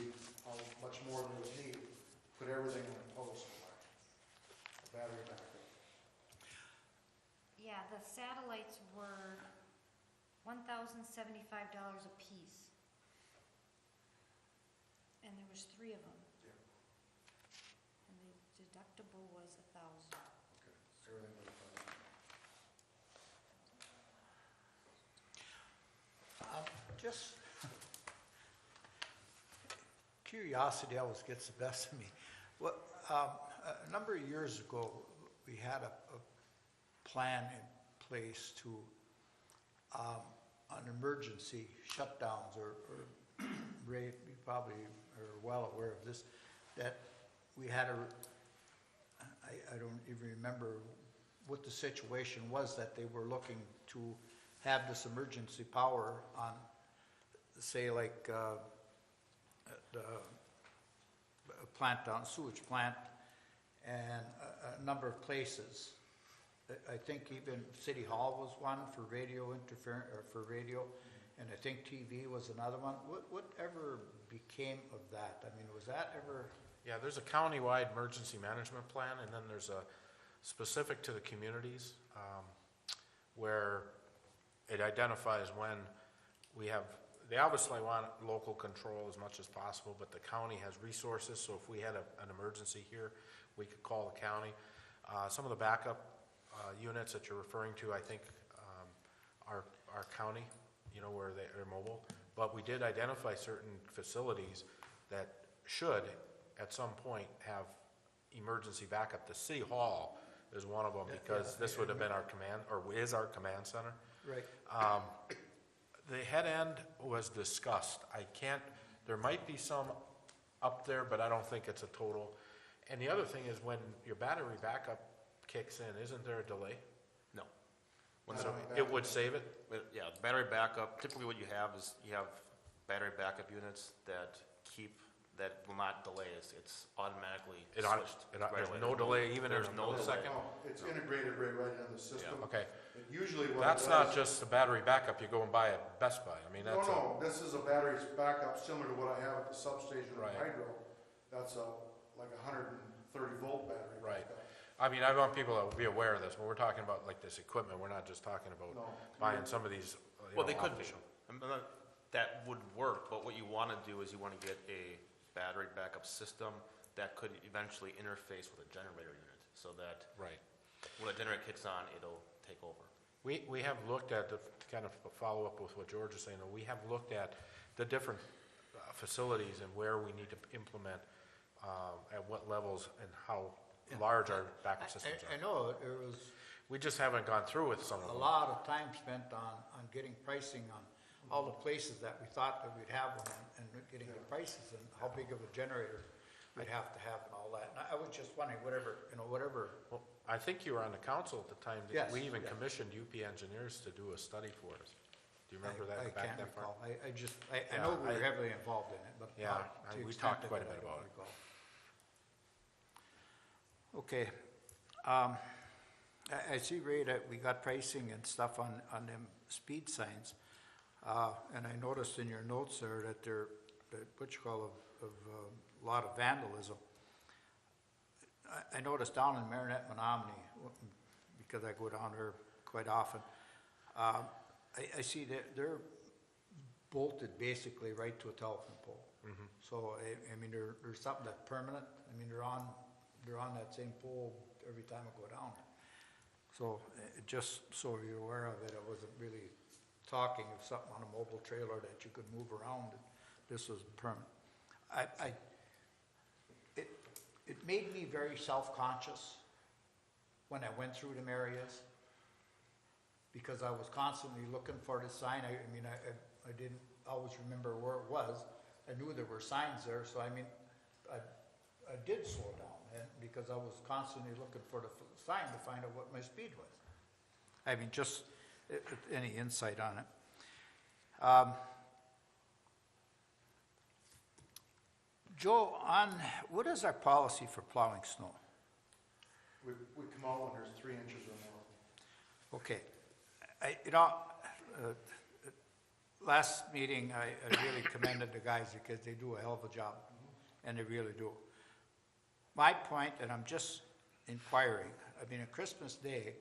how much more they would need, put everything in a power supply, a battery backup. Yeah, the satellites were $1,075 a piece. And there was 3 of them. Yeah. And the deductible was $1,000. Okay, so everything was fine. Just curiosity always gets the best of me. Well, a number of years ago, we had a plan in place to, on emergency shutdowns, or Ray, you probably are well aware of this, that we had I don't even remember what the situation was, that they were looking to have this emergency power on, say, like the plant down, sewage plant, and a number of places. I think even City Hall was one for radio interference, or for radio, and I think TV was another one. Whatever became of that? I mean, was that ever? Yeah, there's a countywide emergency management plan, and then there's a specific to the communities, where it identifies when we have, they obviously want local control as much as possible, but the county has resources, so if we had an emergency here, we could call the county. Some of the backup units that you're referring to, I think, are county, you know, where they're mobile. But we did identify certain facilities that should, at some point, have emergency backup. The City Hall is one of them, because this would have been our command, or is our command center. Right. The head end was discussed. I can't, there might be some up there, but I don't think it's a total. And the other thing is, when your battery backup kicks in, isn't there a delay? No. So it would save it? Yeah, battery backup, typically what you have is you have battery backup units that will not delay. It's automatically switched. There's no delay, even in There's a no delay. millisecond? No, it's integrated right into the system. Okay. And usually what it That's not does- just the battery backup you go and buy at Best Buy. I mean, that's No, this is a battery backup similar to what I have at the substation Right. of hydro. That's like a 130 volt battery Right. backup. I mean, I want people to be aware of this. When we're talking about like this equipment, we're not just talking about No. buying some of these, Well, they could be. off-the-shelf. That would work, but what you want to do is you want to get a battery backup system that could eventually interface with a generator unit, so that Right. when a generator kicks on, it'll take over. We have looked at, to kind of follow up with what George is saying, we have looked at the different facilities and where we need to implement, at what levels and how large our backup systems I are. know there was We just haven't gone through with some of a them. lot of time spent on getting pricing on all the places that we thought that we'd have them, and getting the prices and how big of a generator we'd have to have and all that. And I was just wondering, whatever. Well, I think you were on the council at the time, that Yes, we even yeah. commissioned UP engineers to do a study for us. Do you remember I that back can't that far? recall. I Yeah, know we were I- heavily involved in it, but Yeah, not to we extent talked of quite a it, I bit don't about it. recall. Okay. I see, Ray, that we got pricing and stuff on them speed signs. And I noticed in your notes there that what you call a lot of vandalism. I noticed down in Marinette, Menominee, because I go down there quite often, I see that they're bolted basically right to a telephone pole. So, I mean, there's something that's permanent. I mean, they're on that same pole every time I go down there. So, just so you're aware of it, I wasn't really talking of something on a mobile trailer that you could move around. This was permanent. It made me very self-conscious when I went through them areas, because I was constantly looking for the sign. I mean, I didn't always remember where it was. I knew there were signs there, so I mean, I did slow down, because I was constantly looking for the sign to find out what my speed was. I mean, just any insight on it. Joe, what is our policy for plowing snow? We come out when there's 3 inches or more. Okay. Last meeting, I really commended the guys because they do a hell of a job, and they really do. My point, and I'm just inquiring, I mean, on Christmas Day,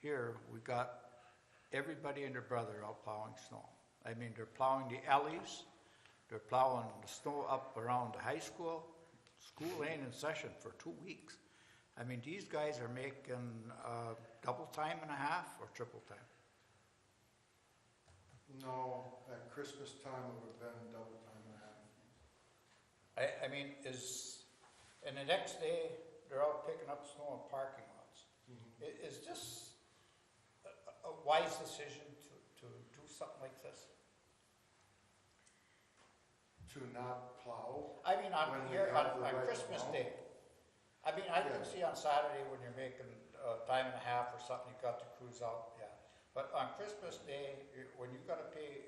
here, we got everybody and their brother out plowing snow. I mean, they're plowing the alleys, they're plowing the snow up around the high school. School ain't in session for 2 weeks. I mean, these guys are making double time and a half or triple time. No, at Christmas time it would have been double time and a half. I mean, and the next day, they're out picking up snow in parking lots. Is this a wise decision to do something like this? To not plow. I mean, on when we here, have on the right Christmas amount? Day. I mean, I can Yeah. see on Saturday when you're making time and a half or something, you got to cruise out, yeah. But on Christmas Day, when you gotta pay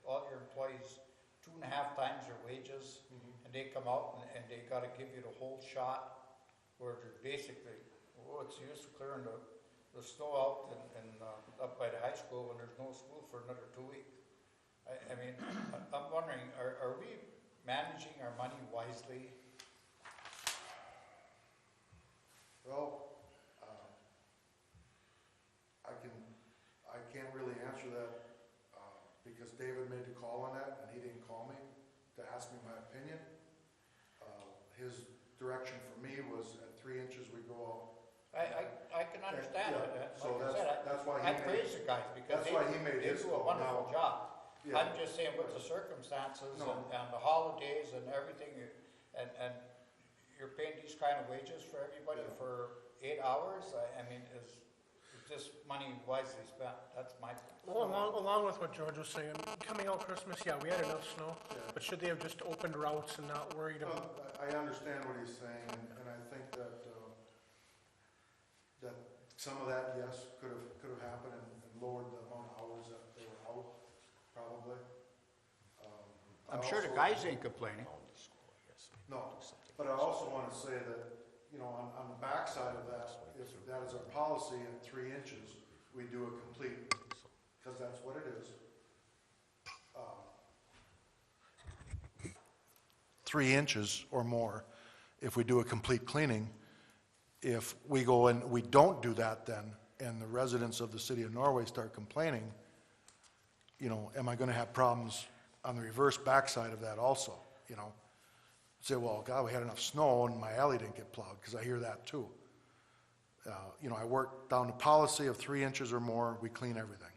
all your employees 2.5 times their wages, and they come out and they gotta give you the whole shot, where they're basically, it's used to clearing the snow out and up by the high school when there's no school for another 2 weeks. I mean, I'm wondering, are we managing our money wisely? Well, I can't really answer that, because David made the call on that, and he didn't call me to ask me my opinion. His direction for me was at 3 inches, we go out. I can understand Yeah, it. so Like I said, that's why I he made, praise the guys because that's why he made they his do a call. wonderful Now, job. yeah. I'm just saying with the circumstances No. and the holidays and everything, and you're paying these kind of wages for everybody Yeah. for 8 hours, I mean, is this money wisely spent? That's my point. Well, along with what George was saying, coming out Christmas, yeah, we had enough snow, Yeah. but should they have just opened routes and not worried about? I understand what he's saying, and I think that some of that, yes, could have happened and lowered the amount of hours that they were out, probably. I'm sure the guys ain't complaining. No, but I also want to say that, you know, on the backside of that, if that is our policy at 3 inches, we do a complete, because that's what it is. 3 inches or more, if we do a complete cleaning. If we go and we don't do that then, and the residents of the city of Norway start complaining, you know, am I gonna have problems on the reverse backside of that also, you know? Say, well, God, we had enough snow and my alley didn't get plowed, because I hear that too. You know, I work down the policy of 3 inches or more, we clean everything.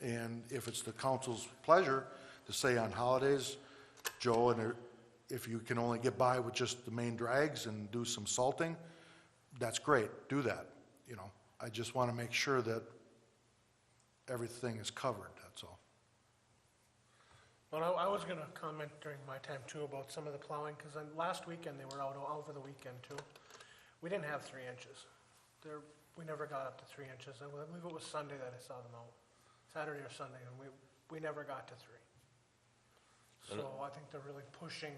And if it's the council's pleasure to say on holidays, Joe, and if you can only get by with just the main drags and do some salting, that's great, do that, you know. I just want to make sure that everything is covered, that's all. Well, I was gonna comment during my time too about some of the plowing, because last weekend, they were out over the weekend too. We didn't have 3 inches. We never got up to 3 inches. I believe it was Sunday that I saw them out, Saturday or Sunday, and we never got to 3. So I think they're really pushing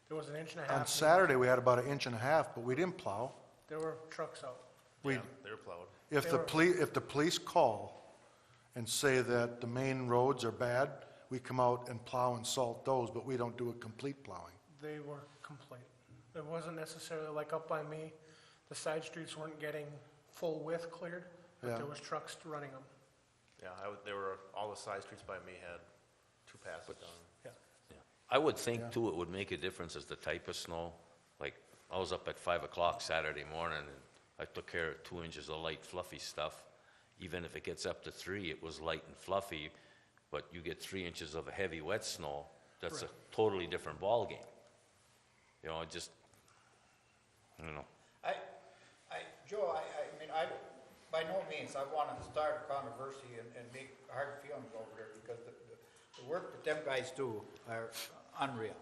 There was an inch and a half. On Saturday, we had about an inch and a half, but we didn't plow. There were trucks out. We, Yeah, they're plowed. if the police call and say that the main roads are bad, we come out and plow and salt those, but we don't do a complete plowing. They were complete. It wasn't necessarily like up by me, the side streets weren't getting full width cleared, but Yeah. there was trucks running them. Yeah, there were, all the side streets by me had 2 passes done. Yeah. I would think too, it would make a difference as the type of snow. Like, I was up at 5 o'clock Saturday morning, and I took care of 2 inches of light fluffy stuff. Even if it gets up to 3, it was light and fluffy, but you get 3 inches of a heavy wet snow, that's a totally different ballgame. You know, I don't know. Joe, I mean, by no means, I want to start a controversy and make hard feelings over there, because the work that them guys do are unreal,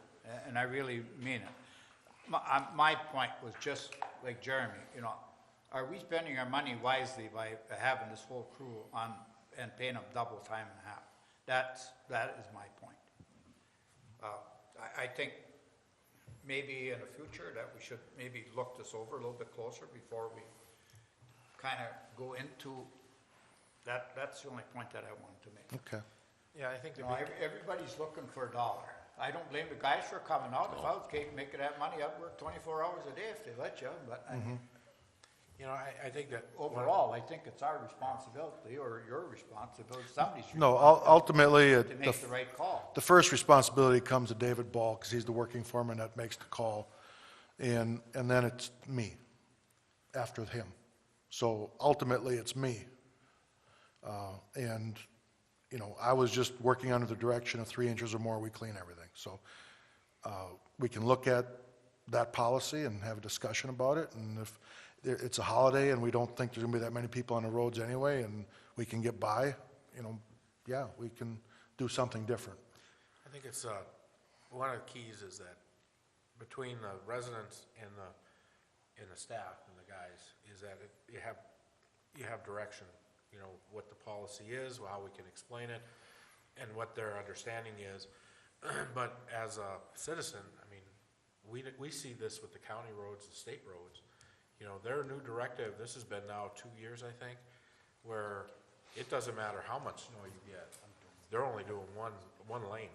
and I really mean it. My point was just like Jeremy, you know, are we spending our money wisely by having this whole crew on and paying them double time and a half? That is my point. I think maybe in the future that we should maybe look this over a little bit closer before we kind of go into that. That's the only point that I wanted to make. Okay. Yeah, I think You know, everybody's looking for a dollar. I don't blame the guys for coming out. If I was making that money, I'd work 24 hours a day if they let you, but I mean, you know, I think that. overall, I think it's our responsibility, or your responsibility, somebody's No, responsibility ultimately, to make the right call. the first responsibility comes to David Ball, because he's the working foreman that makes the call, and then it's me after him. So ultimately, it's me. And, you know, I was just working under the direction of 3 inches or more, we clean everything. So we can look at that policy and have a discussion about it, and if it's a holiday and we don't think there's gonna be that many people on the roads anyway, and we can get by, you know, yeah, we can do something different. I think it's, one of the keys is that between the residents and the staff and the guys, is that you have direction, you know, what the policy is, how we can explain it, and what their understanding is. But as a citizen, I mean, we see this with the county roads, the state roads. You know, their new directive, this has been now 2 years, I think, where it doesn't matter how much snow you get, they're only doing one lane.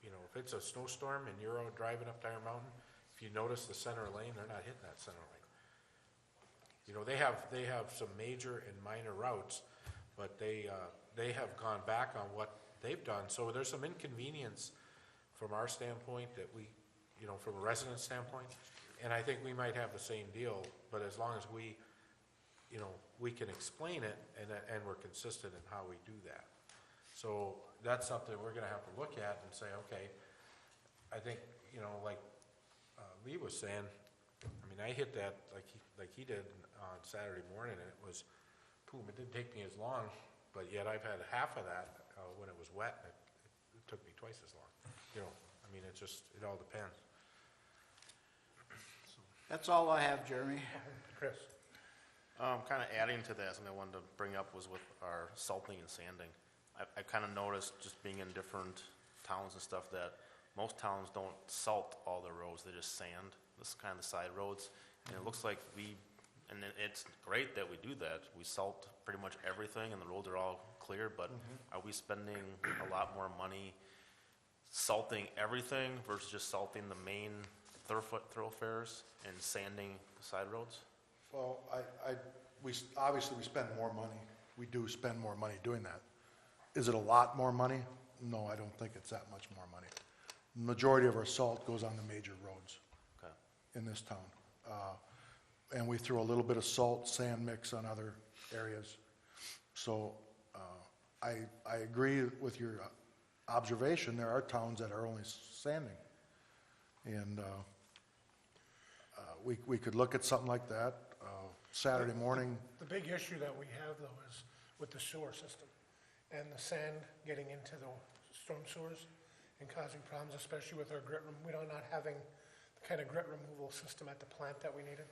You know, if it's a snowstorm and you're out driving up Iron Mountain, if you notice the center lane, they're not hitting that center lane. You know, they have some major and minor routes, but they have gone back on what they've done. So there's some inconvenience from our standpoint that we, you know, from a resident standpoint. And I think we might have the same deal, but as long as we, you know, we can explain it and we're consistent in how we do that. So that's something we're gonna have to look at and say, okay, I think, you know, like Lee was saying, I mean, I hit that like he did on Saturday morning, and it was, boom, it didn't take me as long, but yet I've had half of that when it was wet, and it took me twice as long. You know, I mean, it all depends. That's all I have, Jeremy. Chris? Kind of adding to that, something I wanted to bring up was with our salting and sanding. I kind of noticed, just being in different towns and stuff, that most towns don't salt all their roads, they just sand. This is kind of the side roads, and it looks like and it's great that we do that. We salt pretty much everything, and the roads are all clear, but are we spending a lot more money salting everything versus just salting the main thoroughfares and sanding the side roads? Well, obviously we spend more money. We do spend more money doing that. Is it a lot more money? No, I don't think it's that much more money. Majority of our salt goes on the major roads Okay. in this town. And we throw a little bit of salt, sand mix on other areas. So I agree with your observation. There are towns that are only sanding. And we could look at something like that. Saturday morning, The big issue that we have, though, is with the sewer system and the sand getting into the storm sewers and causing problems, especially with our grit, we are not having the kind of grit removal system at the plant that we needed.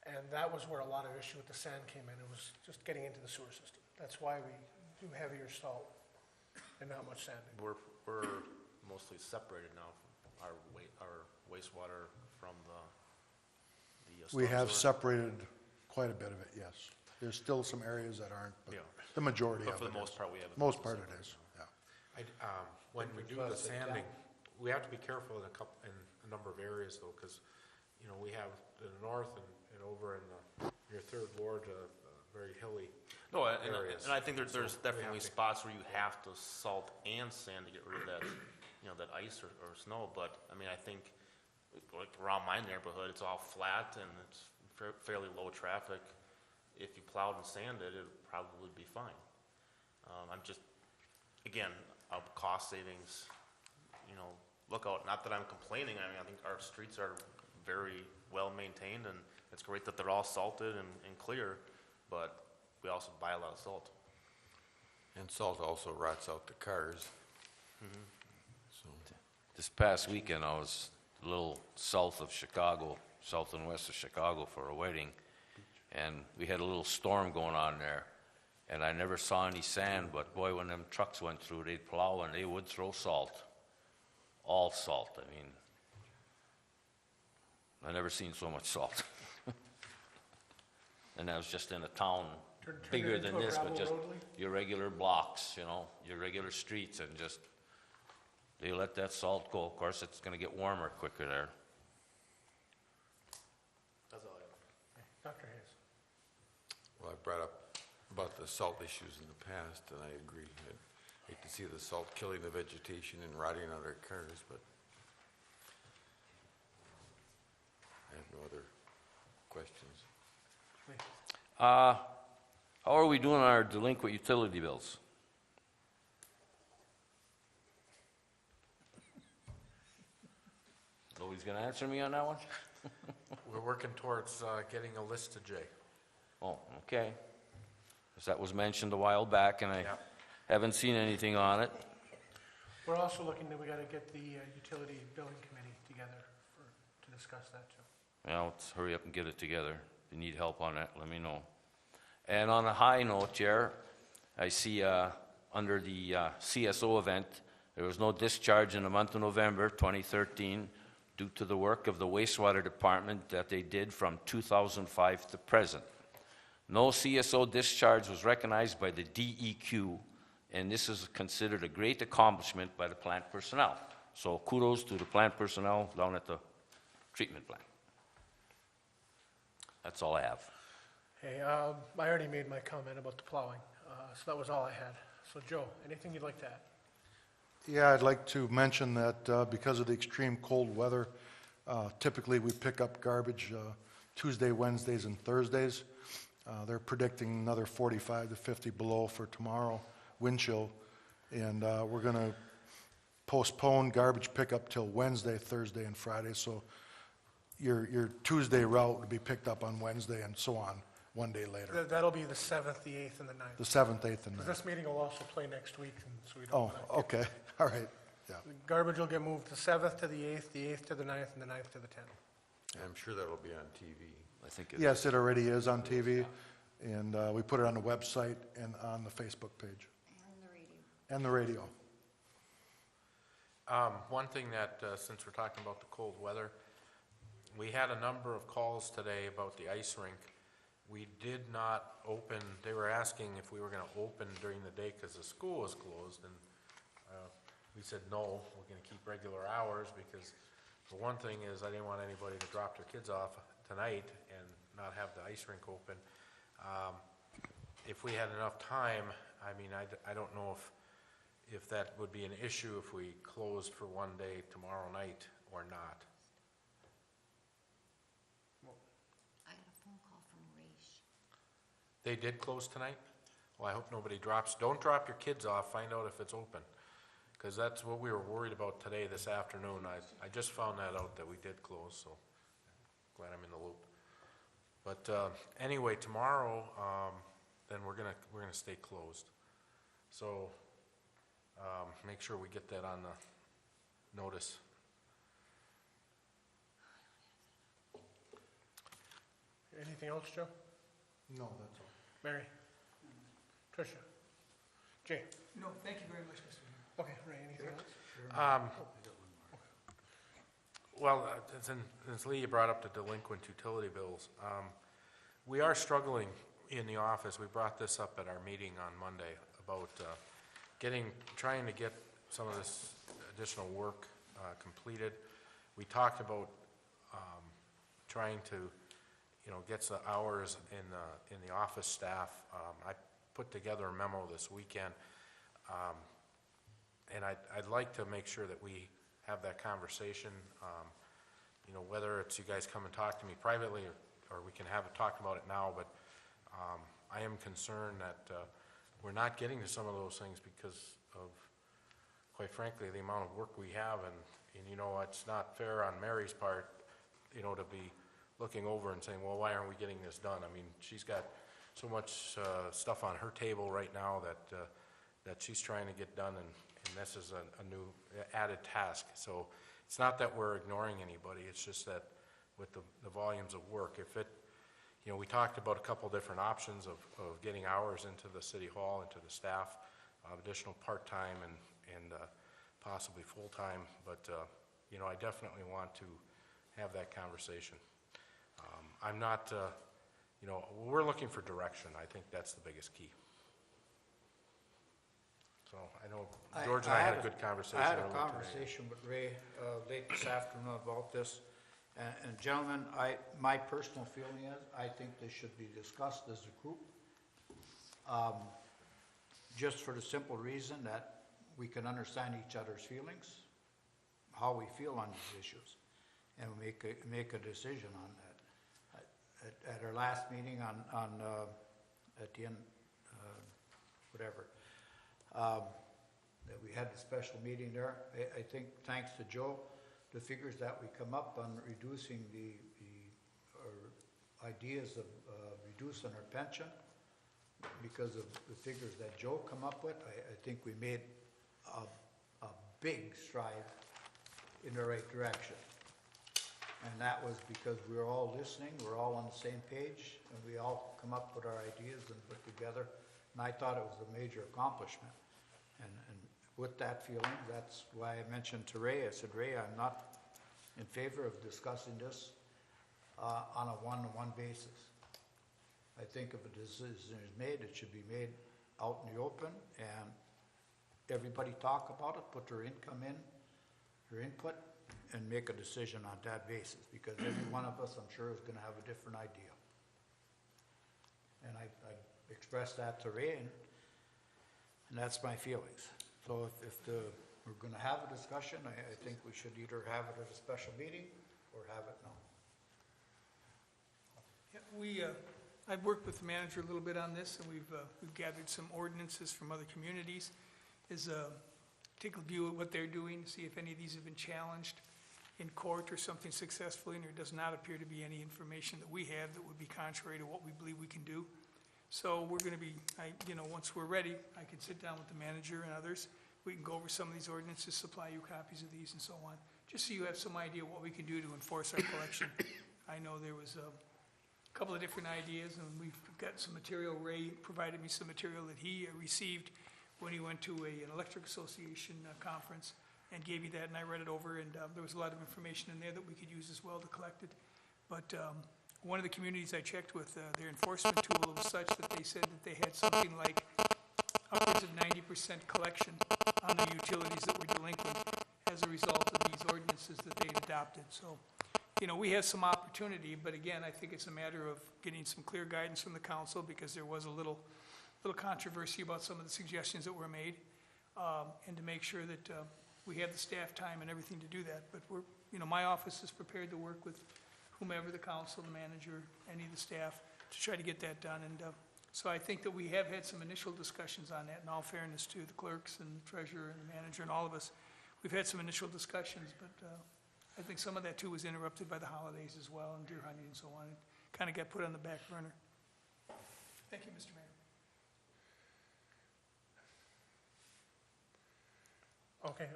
And that was where a lot of issue with the sand came in. It was just getting into the sewer system. That's why we do heavier salt and not much sanding. We're mostly separated now our wastewater from the We storm have sewer? separated quite a bit of it, yes. There's still some areas that aren't, but Yeah. the majority of it But for the is. most part, we have. Most part it is, yeah. When we do the sanding, we have to be careful in a number of areas though, because, you know, we have in the north and over in your third ward, very hilly. No, areas. and I think there's So we definitely have to- spots where you have to salt and sand to get rid of that, that ice or snow, but, I mean, I think, like, around my neighborhood, it's all flat and it's fairly low traffic. If you plowed and sanded, it would probably be fine. I'm just, again, cost savings, look out, not that I'm complaining, I mean, I think our streets are very well maintained, and it's great that they're all salted and clear, but we also buy a lot of salt. And salt also rots out the cars. So, This past weekend, I was a little south of Chicago, south and west of Chicago for a wedding, and we had a little storm going on there, and I never saw any sand, but boy, when them trucks went through, they'd plow and they would throw salt. All salt, I mean, I never seen so much salt. And that was just in a town Turn it bigger into than a this, but gravel just roadway? your regular blocks, your regular streets, and just, they let that salt go. Of course, it's gonna get warmer quicker there. That's all I have. Dr. Hayes. well, I brought up about the salt issues in the past, and I agree. I'd hate to see the salt killing the vegetation and rotting out our cars, but I have no other questions. How are we doing on our delinquent utility bills? Nobody's gonna answer me on that one? We're working towards getting a list to Jay. Oh, okay. 'Cause that was mentioned a while back, and I Yeah. haven't seen anything on it. We're also looking that we gotta get the utility billing committee together to discuss that too. Well, let's hurry up and get it together. If you need help on that, let me know. And on a high note, Chair, I see under the CSO event, there was no discharge in the month of November 2013 due to the work of the wastewater department that they did from 2005 to present. No CSO discharge was recognized by the DEQ, and this is considered a great accomplishment by the plant personnel. So kudos to the plant personnel down at the treatment plant. That's all I have. Hey, I already made my comment about the plowing, so that was all I had. So Joe, anything you'd like to add? Yeah, I'd like to mention that because of the extreme cold weather, typically we pick up garbage Tuesday, Wednesdays, and Thursdays. They're predicting another 45 to 50 below for tomorrow, wind chill, and we're going to postpone garbage pickup till Wednesday, Thursday, and Friday, so your Tuesday route will be picked up on Wednesday and so on, one day later. That'll be the 7th, the 8th, and the 9th. The 7th, 8th, and 9th. This meeting will also play next week, and so we Oh, don't. okay, all right, yeah. The garbage will get moved the 7th to the 8th to the 9th, and the 9th to the 10th. I'm sure that'll be on TV. I think it Yes, it already is on TV, and we put it on the website and on the Facebook page, And the radio. and the radio. One thing that, since we're talking about the cold weather, we had a number of calls today about the ice rink. We did not open, they were asking if we were gonna open during the day because the school was closed, and we said, no, we're gonna keep regular hours, because the one thing is, I didn't want anybody to drop their kids off tonight and not have the ice rink open. If we had enough time, I mean, I don't know if that would be an issue if we closed for one day tomorrow night or not. I got a phone call from Raish. They did close tonight? Well, I hope nobody don't drop your kids off, find out if it's open. Because that's what we were worried about today, this afternoon. I just found that out, that we did close, so glad I'm in the loop. But anyway, tomorrow, then we're gonna stay closed. So make sure we get that on the notice. Anything else, Joe? No, that's all. Mary? Tricia? Jay? No, thank you very much, Mr. Mayor. Okay, Ray, anything else? Well, since Lee brought up the delinquent utility bills, we are struggling in the office. We brought this up at our meeting on Monday about trying to get some of this additional work completed. We talked about trying to, get the hours in the office staff. I put together a memo this weekend, and I'd like to make sure that we have that conversation, whether it's you guys come and talk to me privately or we can talk about it now, but I am concerned that we're not getting to some of those things because of, quite frankly, the amount of work we have, and it's not fair on Mary's part, to be looking over and saying, well, why aren't we getting this done? I mean, she's got so much stuff on her table right now that she's trying to get done, and this is a new added task. So it's not that we're ignoring anybody, it's just that with the volumes of work, if it, we talked about a couple different options of getting hours into the city hall, into the staff, additional part-time and possibly full-time, but, I definitely want to have that conversation. I'm not, we're looking for direction. I think that's the biggest key. So I know George and I had a good conversation. I had a earlier today. conversation with Ray late this afternoon about this. And gentlemen, my personal feeling is, I think this should be discussed as a group. Just for the simple reason that we can understand each other's feelings, how we feel on these issues, and make a decision on that. At our last meeting at the end, whatever, that we had the special meeting there, I think thanks to Joe, the figures that we come up on reducing our ideas of reducing our pension, because of the figures that Joe come up with, I think we made a big stride in the right direction. And that was because we were all listening, we're all on the same page, and we all come up with our ideas and put together. And I thought it was a major accomplishment. And with that feeling, that's why I mentioned to Ray, I said, Ray, I'm not in favor of discussing this on a one-to-one basis. I think if a decision is made, it should be made out in the open, and everybody talk about it, put their income in, their input, and make a decision on that basis, because every one of us, I'm sure, is going to have a different idea. And I expressed that to Ray, and that's my feelings. So if we're going to have a discussion, I think we should either have it at a special meeting or have it now. Yeah, I've worked with the manager a little bit on this, and we've gathered some ordinances from other communities. Take a view at what they're doing, see if any of these have been challenged in court or something successfully, and there does not appear to be any information that we have that would be contrary to what we believe we can do. So we're going to be, once we're ready, I can sit down with the manager and others. We can go over some of these ordinances, supply you copies of these and so on, just so you have some idea what we can do to enforce our collection. I know there was a couple of different ideas, and we've got some material. Ray provided me some material that he received when he went to an electric association conference and gave me that, and I read it over, and there was a lot of information in there that we could use as well to collect it. But one of the communities I checked with, their enforcement tool was such that they said that they had something like upwards of 90% collection on the utilities that were delinquent as a result of these ordinances that they adopted. So, we have some opportunity, but again, I think it's a matter of getting some clear guidance from the council, because there was a little controversy about some of the suggestions that were made, and to make sure that we have the staff time and everything to do that. But my office is prepared to work with whomever, the council, the manager, any of the staff, to try to get that done. And so I think that we have had some initial discussions on that, in all fairness to the clerks and treasurer and the manager and all of us. We've had some initial discussions, but I think some of that too was interrupted by the holidays as well, and deer hunting and so on. It kind of got put on the back burner. Thank you, Mr. Mayor. Okay,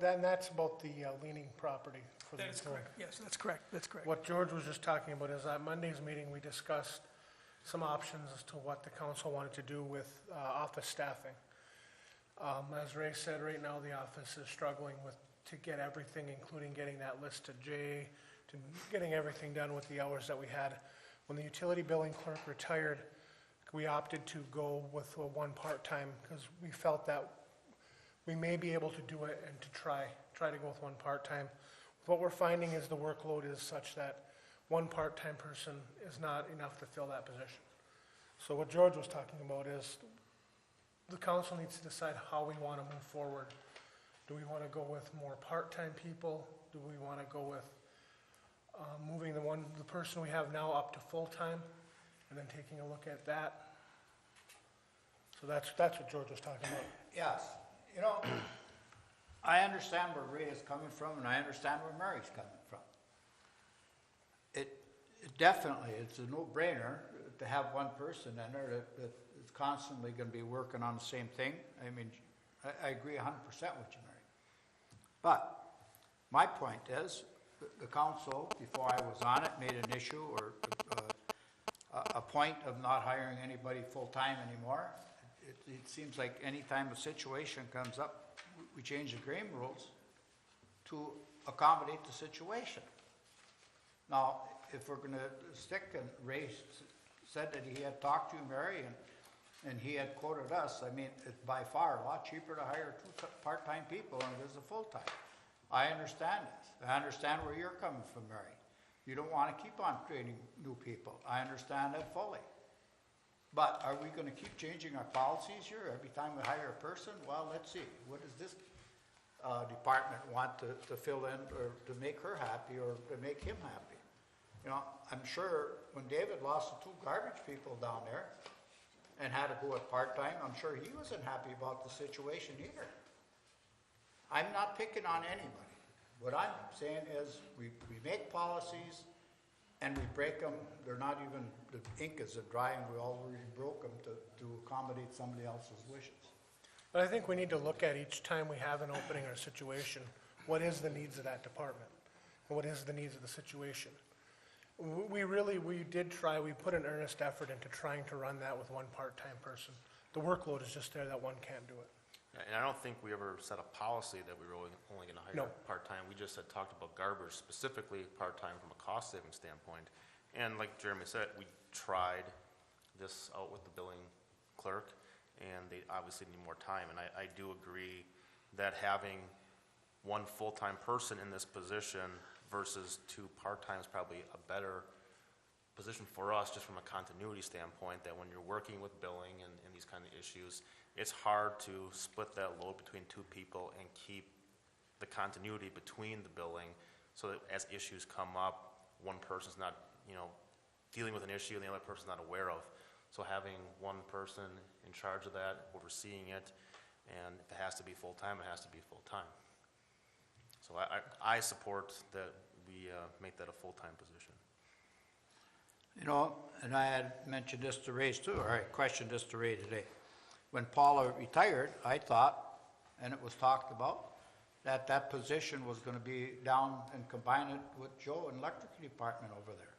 then that's about the leaning property for the. That is correct. Yes, that's correct. That's correct. What George was just talking about is at Monday's meeting, we discussed some options as to what the council wanted to do with office staffing. As Ray said, right now, the office is struggling to get everything, including getting that list to Jay, to getting everything done with the hours that we had. When the utility billing clerk retired, we opted to go with one part-time, because we felt that we may be able to do it and to try to go with one part-time. What we're finding is the workload is such that one part-time person is not enough to fill that position. So what George was talking about is the council needs to decide how we want to move forward. Do we want to go with more part-time people? Do we want to go with moving the person we have now up to full-time and then taking a look at that? So that's what George was talking about. Yes, you know, I understand where Ray is coming from, and I understand where Mary's coming from. It definitely, it's a no-brainer to have one person in there that is constantly gonna be working on the same thing. I mean, I agree 100% with you, Mary. But my point is, the council, before I was on it, made an issue or a point of not hiring anybody full-time anymore. It seems like any time a situation comes up, we change the game rules to accommodate the situation. Now, if we're gonna stick, and Ray said that he had talked to you, Mary, and he had quoted us, I mean, it's by far a lot cheaper to hire 2 part-time people than it is a full-time. I understand this. I understand where you're coming from, Mary. You don't wanna keep on training new people. I understand that fully. But are we gonna keep changing our policies here every time we hire a person? Well, let's see, what does this department want to fill in, or to make her happy, or to make him happy? You know, I'm sure when David lost the 2 garbage people down there and had to go at part-time, I'm sure he wasn't happy about the situation either. I'm not picking on anybody. What I'm saying is, we make policies and we break them. They're not even, the ink isn't dry, and we already broke them to accommodate somebody else's wishes. But I think we need to look at each time we have an opening or situation, what is the needs of that department? And what is the needs of the situation? We did try, we put an earnest effort into trying to run that with one part-time person. The workload is just there that one can't do it. And I don't think we ever set a policy that we were only gonna hire No. part-time. We just had talked about garbage, specifically part-time from a cost-saving standpoint. And like Jeremy said, we tried this out with the billing clerk, and they obviously need more time. And I do agree that having one full-time person in this position versus 2 part-times probably a better position for us, just from a continuity standpoint, that when you're working with billing and these kind of issues, it's hard to split that load between 2 people and keep the continuity between the billing, so that as issues come up, one person's not, dealing with an issue and the other person's not aware of. So having one person in charge of that, overseeing it, and if it has to be full-time, it has to be full-time. So I support that we make that a full-time position. You know, and I had mentioned this to Ray too, or I questioned this to Ray today. When Paula retired, I thought, and it was talked about, that position was gonna be down and combine it with Joe in electric department over there.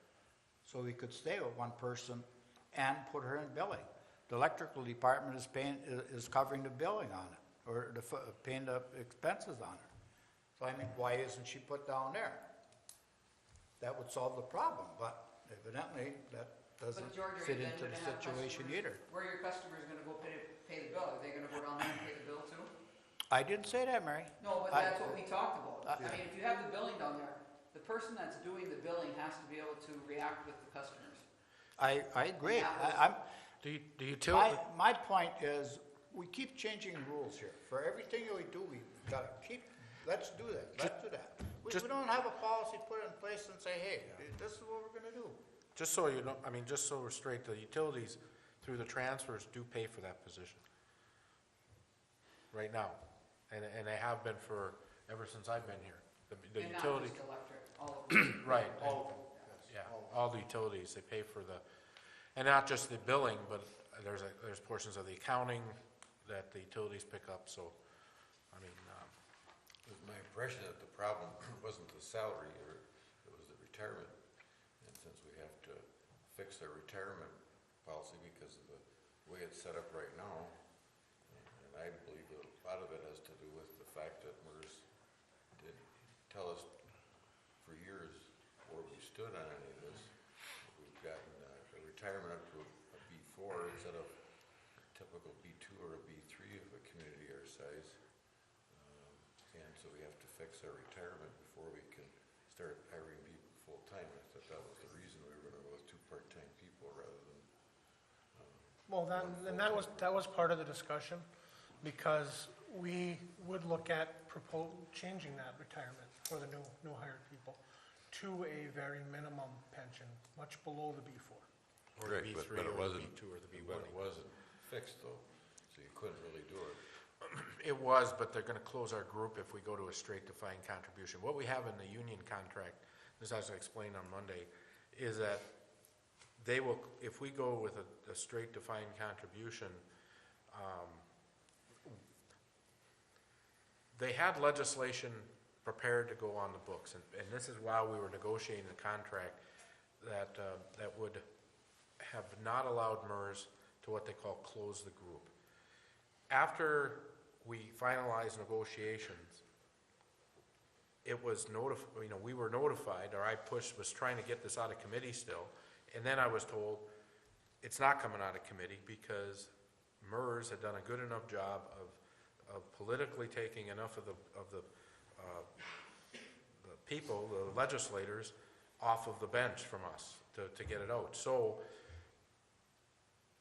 So we could stay with one person and put her in billing. The electrical department is covering the billing on it, or paying the expenses on it. So I mean, why isn't she put down there? That would solve the problem, but evidently that doesn't But George, are fit you then into the gonna have situation customers- either. Where are your customers gonna go pay the bill? Are they gonna go down there and pay the bill too? I didn't say that, Mary. No, but that's what we talked about. I- I mean, if you have the billing down there, the person that's doing the billing has to be able to react with the customers. I agree. And that was- I'm, The utility, my point is, we keep changing rules here. For everything that we do, we gotta keep, let's do that, let's do that. We don't have a policy put in place and say, hey, this is what we're gonna do. just so you know, just so we're straight, the utilities through the transfers do pay for that position right now. And they have been ever since I've been here. The And not utility, just electric, all of them. right. All of them, yes. Yeah, all the utilities, they pay for and not just the billing, but there's portions of the accounting that the utilities pick up, so, I mean, It was my impression that the problem wasn't the salary, or it was the retirement. And since we have to fix our retirement policy because of the way it's set up right now, and I believe it'll fact that MERS didn't tell us for years where we stood on any of this. We've gotten a retirement up to a B4 instead of a typical B2 or a B3 of a community our size. And so we have to fix our retirement before we can start hiring people full-time. I thought that was the reason we were gonna go with 2 part-time people rather than, Well, and that was part of the discussion, because we would look at changing that retirement for the new hired people to a very minimum pension, much below the B4. Or the Right, but B3 it or the wasn't- B2 or the B1. but it wasn't fixed though, so you couldn't really do it. It was, but they're gonna close our group if we go to a straight defined contribution. What we have in the union contract, this as I explained on Monday, is that they will, if we go with a straight defined contribution, they had legislation prepared to go on the books, and this is while we were negotiating the contract, that would have not allowed MERS to what they call close the group. After we finalized negotiations, it was we were notified, or I was trying to get this out of committee still, and then I was told, it's not coming out of committee because MERS had done a good enough job of politically taking enough of the people, the legislators, off of the bench from us to get it out. So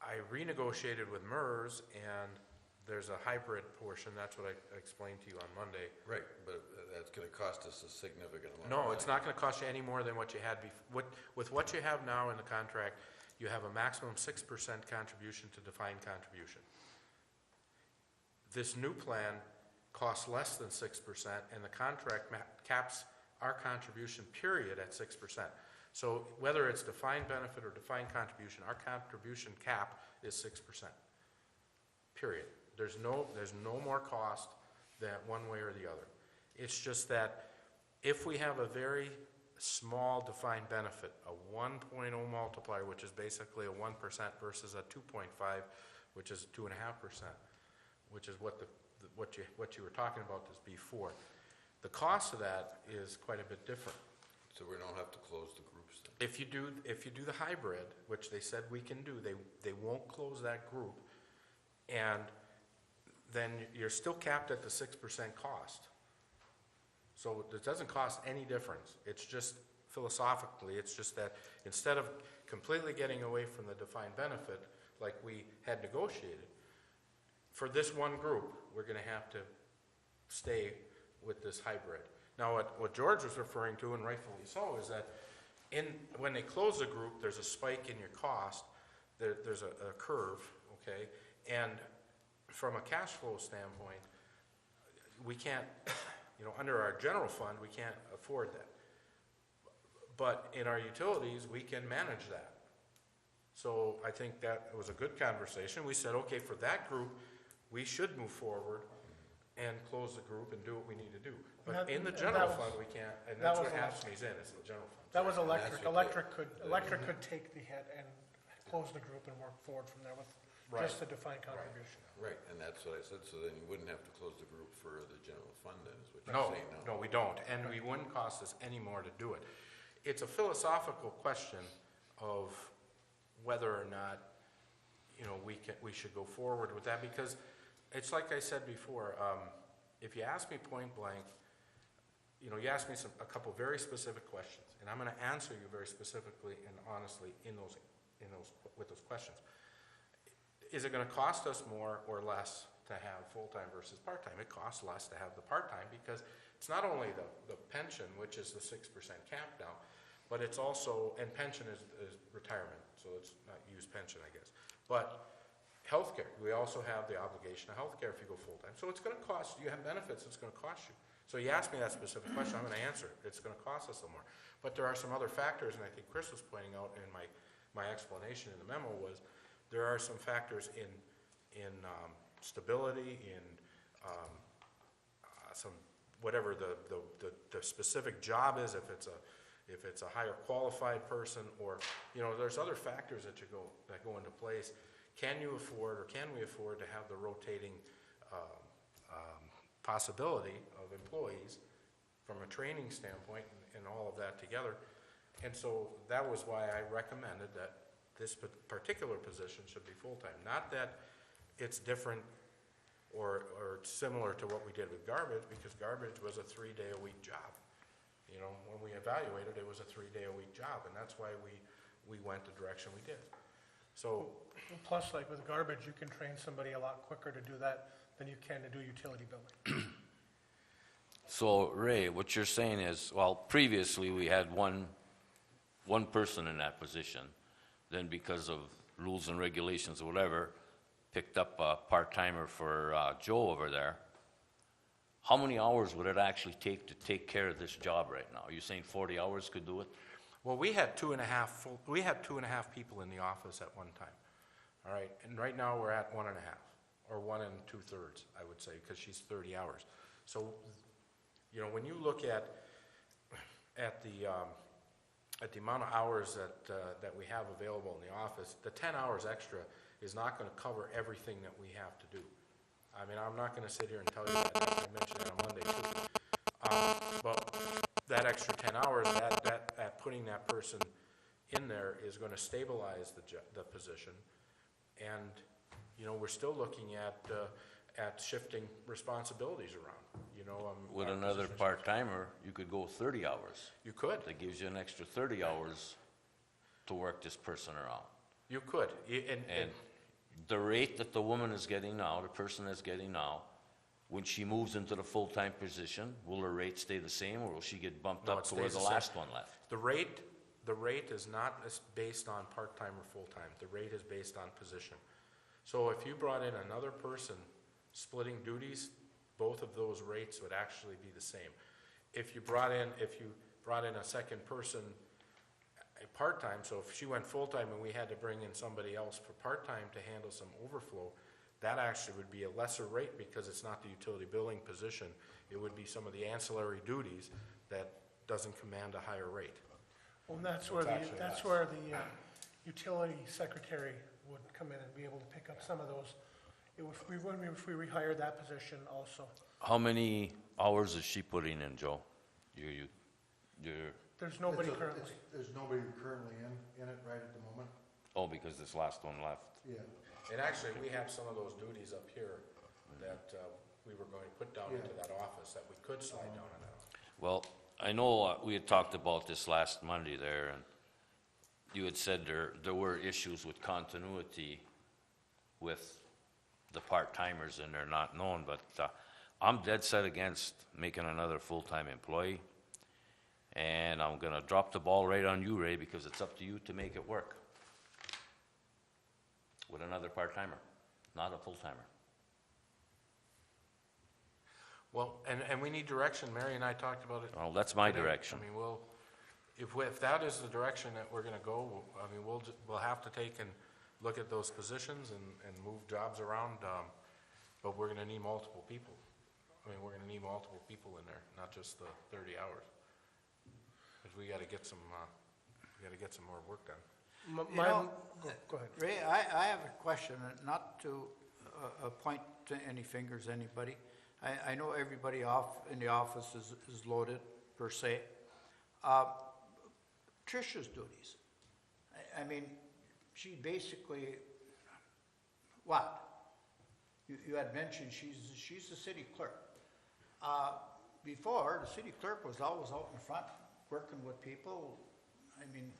I renegotiated with MERS, and there's a hybrid portion, that's what I explained to you on Monday. Right, but that's gonna cost us a significant amount of No, money. it's not gonna cost you any more than what you had with what you have now in the contract, you have a maximum 6% contribution to defined contribution. This new plan costs less than 6%, and the contract caps our contribution period at 6%. So whether it's defined benefit or defined contribution, our contribution cap is 6%, period. There's no more cost than one way or the other. It's just that if we have a very small defined benefit, a 1.0 multiplier, which is basically a 1% versus a 2.5, which is 2.5%, which is what you were talking about this before. The cost of that is quite a bit different. So we don't have to close the groups then? If you do the hybrid, which they said we can do, they won't close that group, and then you're still capped at the 6% cost. So it doesn't cost any difference. It's just philosophically, it's just that instead of completely getting away from the defined benefit like we had negotiated, for this one group, we're gonna have to stay with this hybrid. Now, what George was referring to, and rightfully so, is that when they close the group, there's a spike in your cost, there's a curve, okay? And from a cash flow standpoint, we can't, under our general fund, we can't afford that. But in our utilities, we can manage that. So I think that was a good conversation. We said, okay, for that group, we should move forward and close the group and do what we need to do. But in the general fund, we can't, and that's what AFSCME's in, is the general fund. That was electric. That's Electric could take the hit and close the group and work forward from there with just the defined contribution. Right, and that's what I said, so then you wouldn't have to close the group for the general fund then, is what No, you're saying now? no, we don't, and we wouldn't cost us any more to do it. It's a philosophical question of whether or not, we should go forward with that, because it's like I said before, if you ask me point blank, you ask me a couple very specific questions, and I'm gonna answer you very specifically and honestly with those questions. Is it gonna cost us more or less to have full-time versus part-time? It costs less to have the part-time, because it's not only the pension, which is the 6% cap now, but it's also, and pension is retirement, so it's not used pension, I guess. But healthcare, we also have the obligation of healthcare if you go full-time. So it's gonna cost, you have benefits, it's gonna cost you. So you asked me that specific question, I'm gonna answer it. It's gonna cost us a little more. But there are some other factors, and I think Chris was pointing out in my explanation in the memo was, there are some factors in stability, in some, whatever the specific job is, if it's a higher qualified person, or, there's other factors that go into place. Can we afford to have the rotating possibility of employees from a training standpoint and all of that together. And so that was why I recommended that this particular position should be full-time. Not that it's different or similar to what we did with garbage, because garbage was a 3-day-a-week job. You know, when we evaluated, it was a 3-day-a-week job, and that's why we went the direction we did. So, Plus, like with garbage, you can train somebody a lot quicker to do that than you can to do utility billing. So Ray, what you're saying is, well, previously we had one person in that position. Then because of rules and regulations or whatever, picked up a part-timer for Joe over there. How many hours would it actually take to take care of this job right now? Are you saying 40 hours could do it? well, we had 2.5 people in the office at one time. All right, and right now we're at 1.5, or 1 2/3, I would say, because she's 30 hours. So, you know, when you look at the amount of hours that we have available in the office, the 10 hours extra is not going to cover everything that we have to do. I mean, I'm not going to sit here and tell you that. I mentioned that on Monday too. But that extra 10 hours, that putting that person in there is going to stabilize the position. And, you know, we're still looking at shifting responsibilities around, you know. With our another positions. part-timer, you could go 30 hours. You could. That gives you an extra 30 hours to work this person around. You could. And the rate that the woman is getting now, the person is getting now, when she moves into the full-time position, will her rate stay the same, or will she get bumped No, up it to where stays the the same. last one left? The rate is not based on part-time or full-time. The rate is based on position. So if you brought in another person splitting duties, both of those rates would actually be the same. If you brought in a second person, part-time, so if she went full-time and we had to bring in somebody else for part-time to handle some overflow, that actually would be a lesser rate because it's not the utility billing position. It would be some of the ancillary duties that doesn't command a higher rate. Well, and that's It's where actually the utility secretary would come in and be able to pick up some of those. If we rehire that position also. How many hours is she putting in, Joe? You're There's nobody currently. There's nobody currently in it right at the moment. oh, because this last one left. Yeah. And actually, we have some of those duties up here that we were going to put down into that office that we could slide down in that office. Well, I know we had talked about this last Monday there, and you had said there were issues with continuity with the part-timers, and they're not known, but I'm dead set against making another full-time employee, and I'm gonna drop the ball right on you, Ray, because it's up to you to make it work with another part-timer, not a full-timer. Well, and we need direction. Mary and I talked about it. Well, that's my today. direction. I mean, if that is the direction that we're gonna go, I mean, we'll have to take and look at those positions and move jobs around, but we're gonna need multiple people. I mean, we're gonna need multiple people in there, not just the 30 hours. Because we gotta get some more work done. Go ahead. Ray, I have a question, not to point to any fingers, anybody. I know everybody in the office is loaded, per se. Tricia's duties, I mean, she basically, what? You had mentioned she's the city clerk. Before, the city clerk was always out in front, working with people, I mean,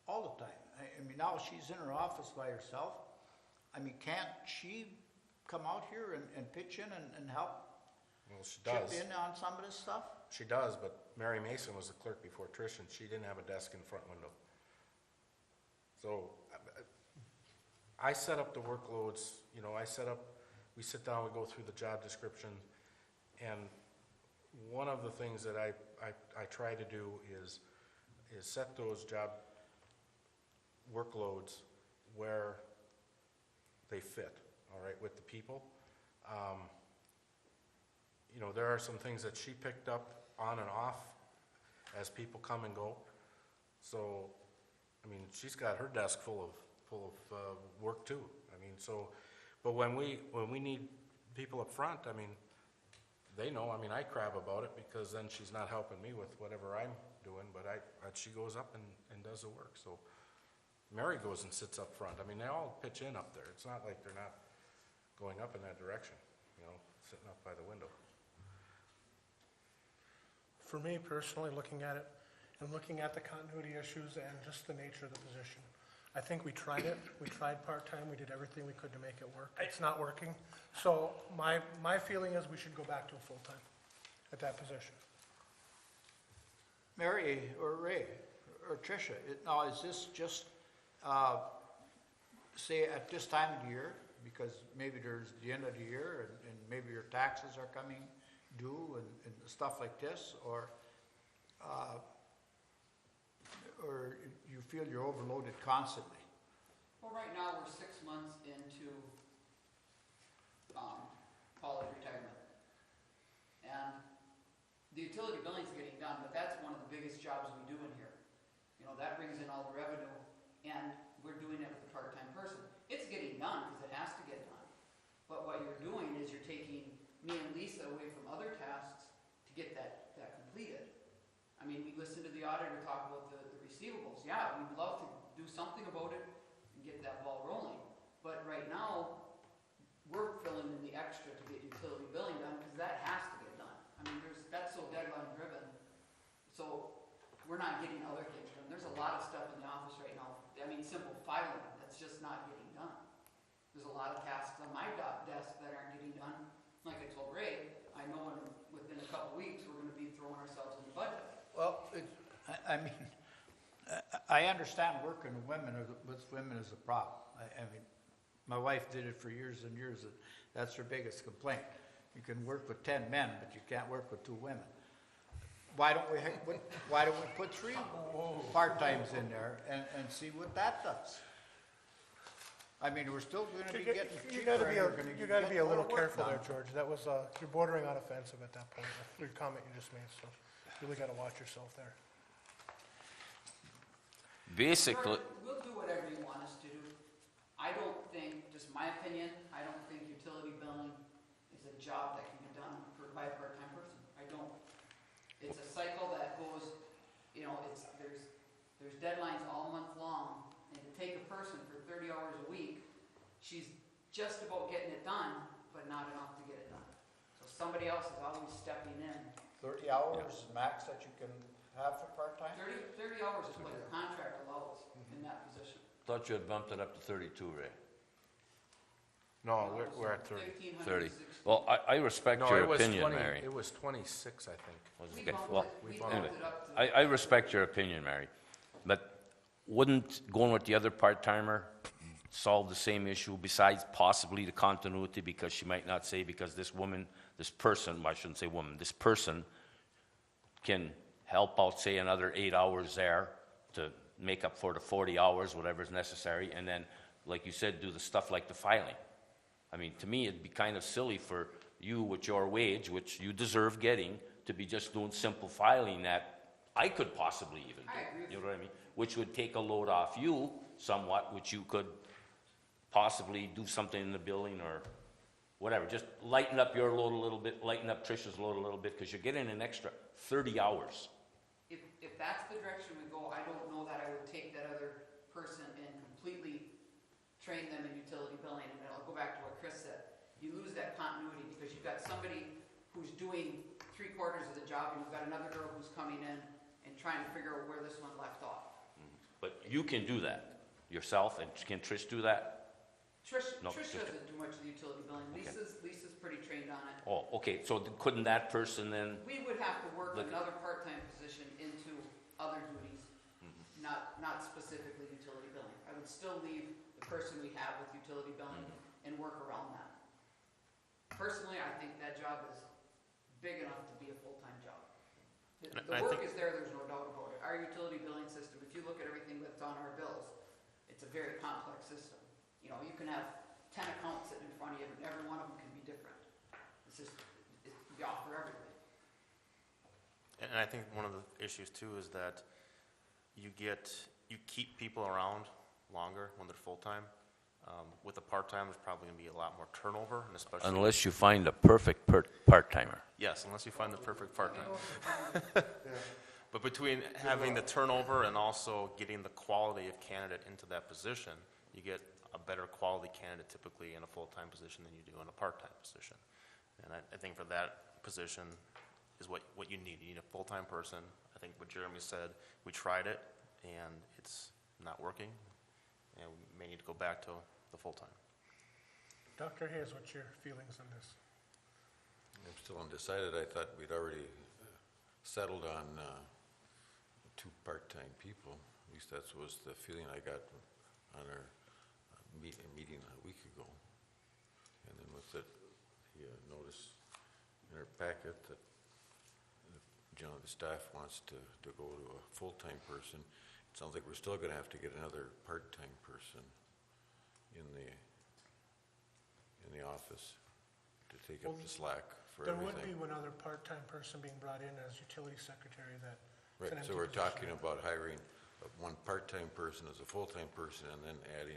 all the time. I mean, now she's in her office by herself. I mean, can't she come out here and pitch in and help Well, she does. chip in on some of this stuff? She does, but Mary Mason was the clerk before Trish, and she didn't have a desk in front window. So, I set up the workloads, you know, we sit down, we go through the job description, and one of the things that I try to do is set those job workloads where they fit, all right, with the people. You know, there are some things that she picked up on and off as people come and go. So, I mean, she's got her desk full of work too. I mean, so, but when we need people up front, I mean, they know, I mean, I crab about it because then she's not helping me with whatever I'm doing, but she goes up and does the work, so. Mary goes and sits up front. I mean, they all pitch in up there. It's not like they're not going up in that direction, you know, sitting up by the window. For me personally, looking at it, and looking at the continuity issues and just the nature of the position, I think we tried it. We tried part-time. We did everything we could to make it work. It's not working. So my feeling is we should go back to a full-time at that position. Mary or Ray or Tricia, now is this just, say at this time of the year, because maybe there's the end of the year and maybe your taxes are coming due and stuff like this, or you feel you're overloaded constantly? Well, right now, we're 6 months into, Paula's retirement. And the utility billing's getting done, but that's one of the biggest jobs we do in here. You know, that brings in all the revenue, and we're doing it with a part-time person. It's getting done, because it has to get done. But what you're doing is you're taking me and Lisa away from other tasks to get that completed. I mean, we listened to the auditor talk about the receivables. Yeah, we'd love to do something about it and get that ball rolling. But right now, we're filling in the extra to get utility billing done, because that has to get done. I mean, that's so deadline driven. So we're not getting other things done. There's a lot of stuff in the office right now. I mean, simple filing, that's just not getting done. There's a lot of tasks on my desk that aren't getting done. Like I told Ray, I know within a couple weeks, we're gonna be throwing ourselves in the budget. Well, I mean, I understand working with women is a problem. I mean, my wife did it for years and years, and that's her biggest complaint. You can work with 10 men, but you can't work with 2 women. Why don't we put 3 part-times in there and see what that does? I mean, we're still gonna be getting You cheaper. gotta be a little careful there, done. George. That was, you're bordering on offensive at that point, your comment you just made, so you really gotta watch yourself there. Basically, We'll do whatever you want us to do. I don't think, just my opinion, I don't think utility billing is a job that can be done by a part-time person. I don't. It's a cycle that goes, you know, there's deadlines all month long, and to take a person for 30 hours a week, she's just about getting it done, but not enough to get it done. So somebody else is always stepping in. 30 hours max that you can have for part-time? 30 hours is what the contract allows in that position. thought you had bumped it up to 32, Ray. No, we're at 30. 30. Well, I respect No, your it was opinion, 20, Mary. it was 26, I think. Was We it? bumped Well, it, we bumped bumped anyway, it up to. I respect your opinion, Mary, but wouldn't going with the other part-timer solve the same issue besides possibly the continuity, because she might not say, because this person, I shouldn't say woman, this person can help out, say, another 8 hours there to make up for the 40 hours, whatever is necessary, and then, like you said, do the stuff like the filing. I mean, to me, it'd be kind of silly for you with your wage, which you deserve getting, to be just doing simple filing that I could possibly even do. I agree with You know what I mean? Which would take a load off you somewhat, which you could possibly do something in the building or whatever. Just lighten up your load a little bit, lighten up Tricia's load a little bit, because you're getting an extra 30 hours. If that's the direction we go, I don't know that I would take that other person and completely train them in utility billing. And I'll go back to what Chris said. You lose that continuity because you've got somebody who's doing 3/4 of the job, and you've got another girl who's coming in and trying to figure out where this one left off. But you can do that yourself, and can Trish do that? Trish No, doesn't do much of the utility billing. Okay. Lisa's pretty trained on it. Oh, okay, so couldn't that person then, We would have to work Look- another part-time position into other duties, not specifically utility billing. I would still leave the person we have with utility billing and work around that. Personally, I think that job is big enough to be a full-time job. And The I work think- is there, there's no doubt about it. Our utility billing system, if you look at everything that's on our bills, it's a very complex system. You know, you can have 10 accounts sitting in front of you, and every one of them can be different. It's just, we offer everything. And I think one of the issues too is that you keep people around longer when they're full-time. With the part-time, there's probably gonna be a lot more turnover, and especially. Unless you find a perfect part-timer. Yes, unless you find the perfect part-time. But between having the turnover and also getting the quality of candidate into that position, you get a better quality candidate typically in a full-time position than you do in a part-time position. And I think for that position is what you need. You need a full-time person. I think what Jeremy said, we tried it, and it's not working, and we may need to go back to the full-time. Dr. Hayes, what's your feelings on this? I'm still undecided. I thought we'd already settled on 2 part-time people. At least that was the feeling I got on our meeting a week ago. And then with the notice in our packet that the staff wants to go to a full-time person, it sounds like we're still going to have to get another part-time person in the office to take up the slack for There everything. would be one other part-time person being brought in as utility secretary that. Right, so we're talking about hiring one part-time person as a full-time person and then adding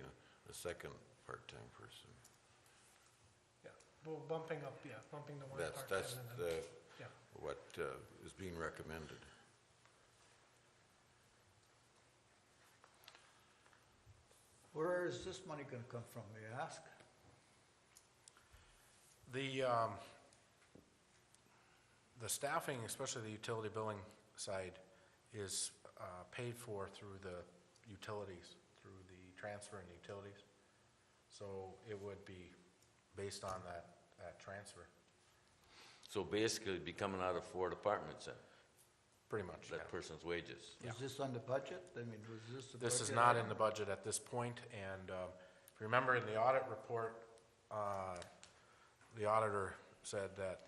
a second part-time person. Yeah, well, bumping the one part-time. That's and then- yeah. what is being recommended. Where is this money gonna come from, may I ask? The staffing, especially the utility billing side, is paid for through the utilities, through the transfer in utilities. So it would be based on that transfer, So basically, it'd be coming out of 4 departments then, pretty much. yeah. that person's wages. Was this on the budget? I mean, was this the budget? This is not in the budget at this point, and if you remember in the audit report, the auditor said that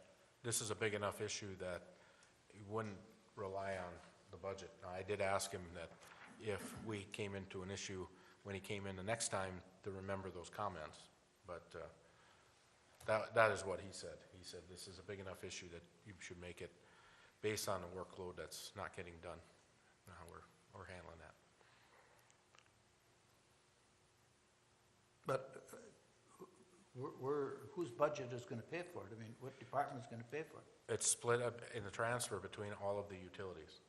this is a big enough issue that you wouldn't rely on the budget. Now, I did ask him that if we came into an issue when he came in the next time to remember those comments, but that is what he said. He said this is a big enough issue that you should make it based on the workload that's not getting done. Now we're handling that. But whose budget is gonna pay for it? I mean, what department's gonna pay for it? It's split up in the transfer between all of the utilities.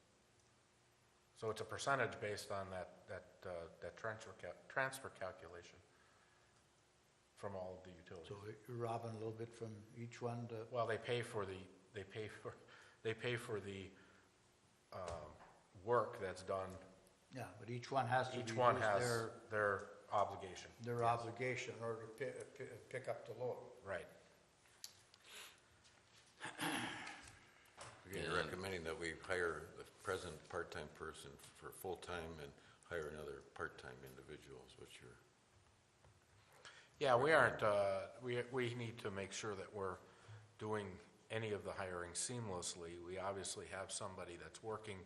So it's a percentage based on that transfer calculation from all of the utilities. So you're robbing a little bit from each one to, Well, they pay for the work that's done. yeah, but each one has to Each one reduce has their obligation. their obligation in order to pick up the load. Right. Again, you're recommending that we hire the present part-time person for full-time and hire another part-time individual, is what you're. Yeah, we aren't, we need to make sure that we're doing any of the hiring seamlessly. We obviously have somebody that's working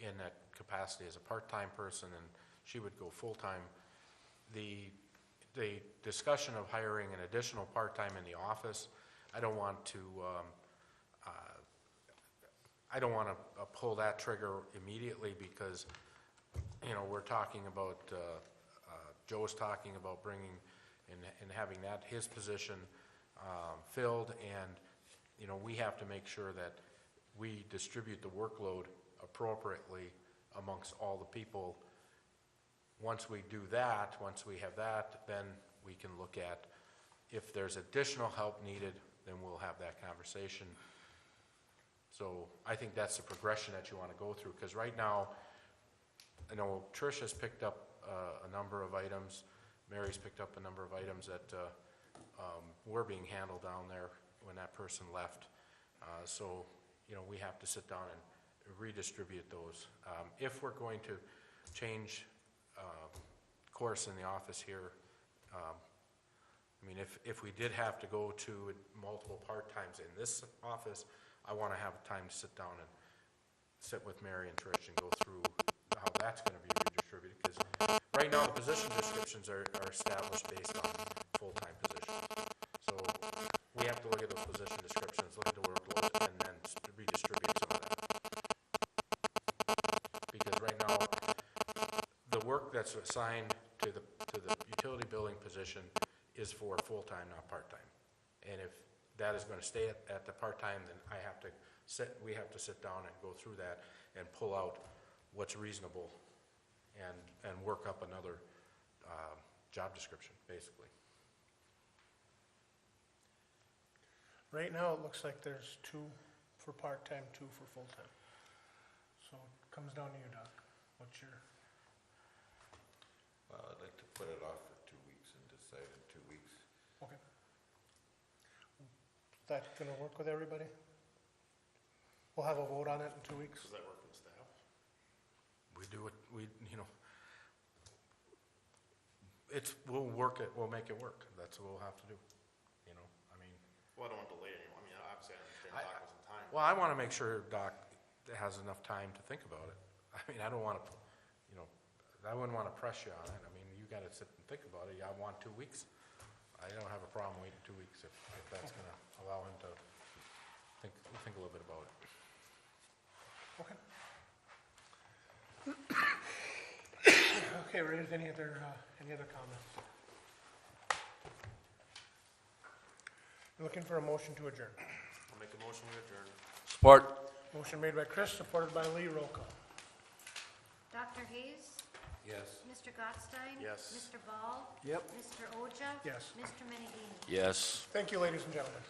in that capacity as a part-time person, and she would go full-time. The discussion of hiring an additional part-time in the office, I don't want to pull that trigger immediately because, we're talking about, Joe's talking about bringing and having his position filled, and, we have to make sure that we distribute the workload appropriately amongst all the people. Once we do that, once we have that, then we can look at if there's additional help needed, then we'll have that conversation. So I think that's the progression that you want to go through, because right now, I know Trish has picked up a number of items, Mary's picked up a number of items that were being handled down there when that person left. So, we have to sit down and redistribute those. If we're going to change course in the office here, if we did have to go to multiple part-times in this office, I want to have time to sit down and sit with Mary and Trish and go through how that's going to be redistributed, because right now the position descriptions are established based on full-time positions. So we have to look at those position descriptions, look at the workload, and then redistribute some of that. Because right now, the work that's assigned to the utility billing position is for full-time, not part-time. And if that is gonna stay at the part-time, then we have to sit down and go through that and pull out what's reasonable and work up another, job description, basically. Right now, it looks like there's 2 for part-time, 2 for full-time. So it comes down to you, Doc. What's your, Well, I'd like to put it off for 2 weeks and decide in 2 weeks. okay. That gonna work with everybody? We'll have a vote on it in 2 weeks. Does that work for the staff? We do it, we'll make it work. That's what we'll have to do, I mean. Well, I don't want to delay anyone. I mean, obviously, I understand Doc was in time. Well, I want to make sure Doc has enough time to think about it. I mean, I don't want to, I wouldn't want to press you on it. I mean, you got to sit and think about it. I want 2 weeks. I don't have a problem waiting 2 weeks if that's going to allow him to think a little bit about it. Okay. Okay, Ray, any other comments? You're looking for a motion to adjourn. I'll make a motion to adjourn. Support. Motion made by Chris, supported by Lee. Roll call. Dr. Hayes? Yes. Mr. Gottstein? Yes. Mr. Ball? Yep. Mr. Oja? Yes. Mr. Menegini? Yes. Thank you, ladies and gentlemen.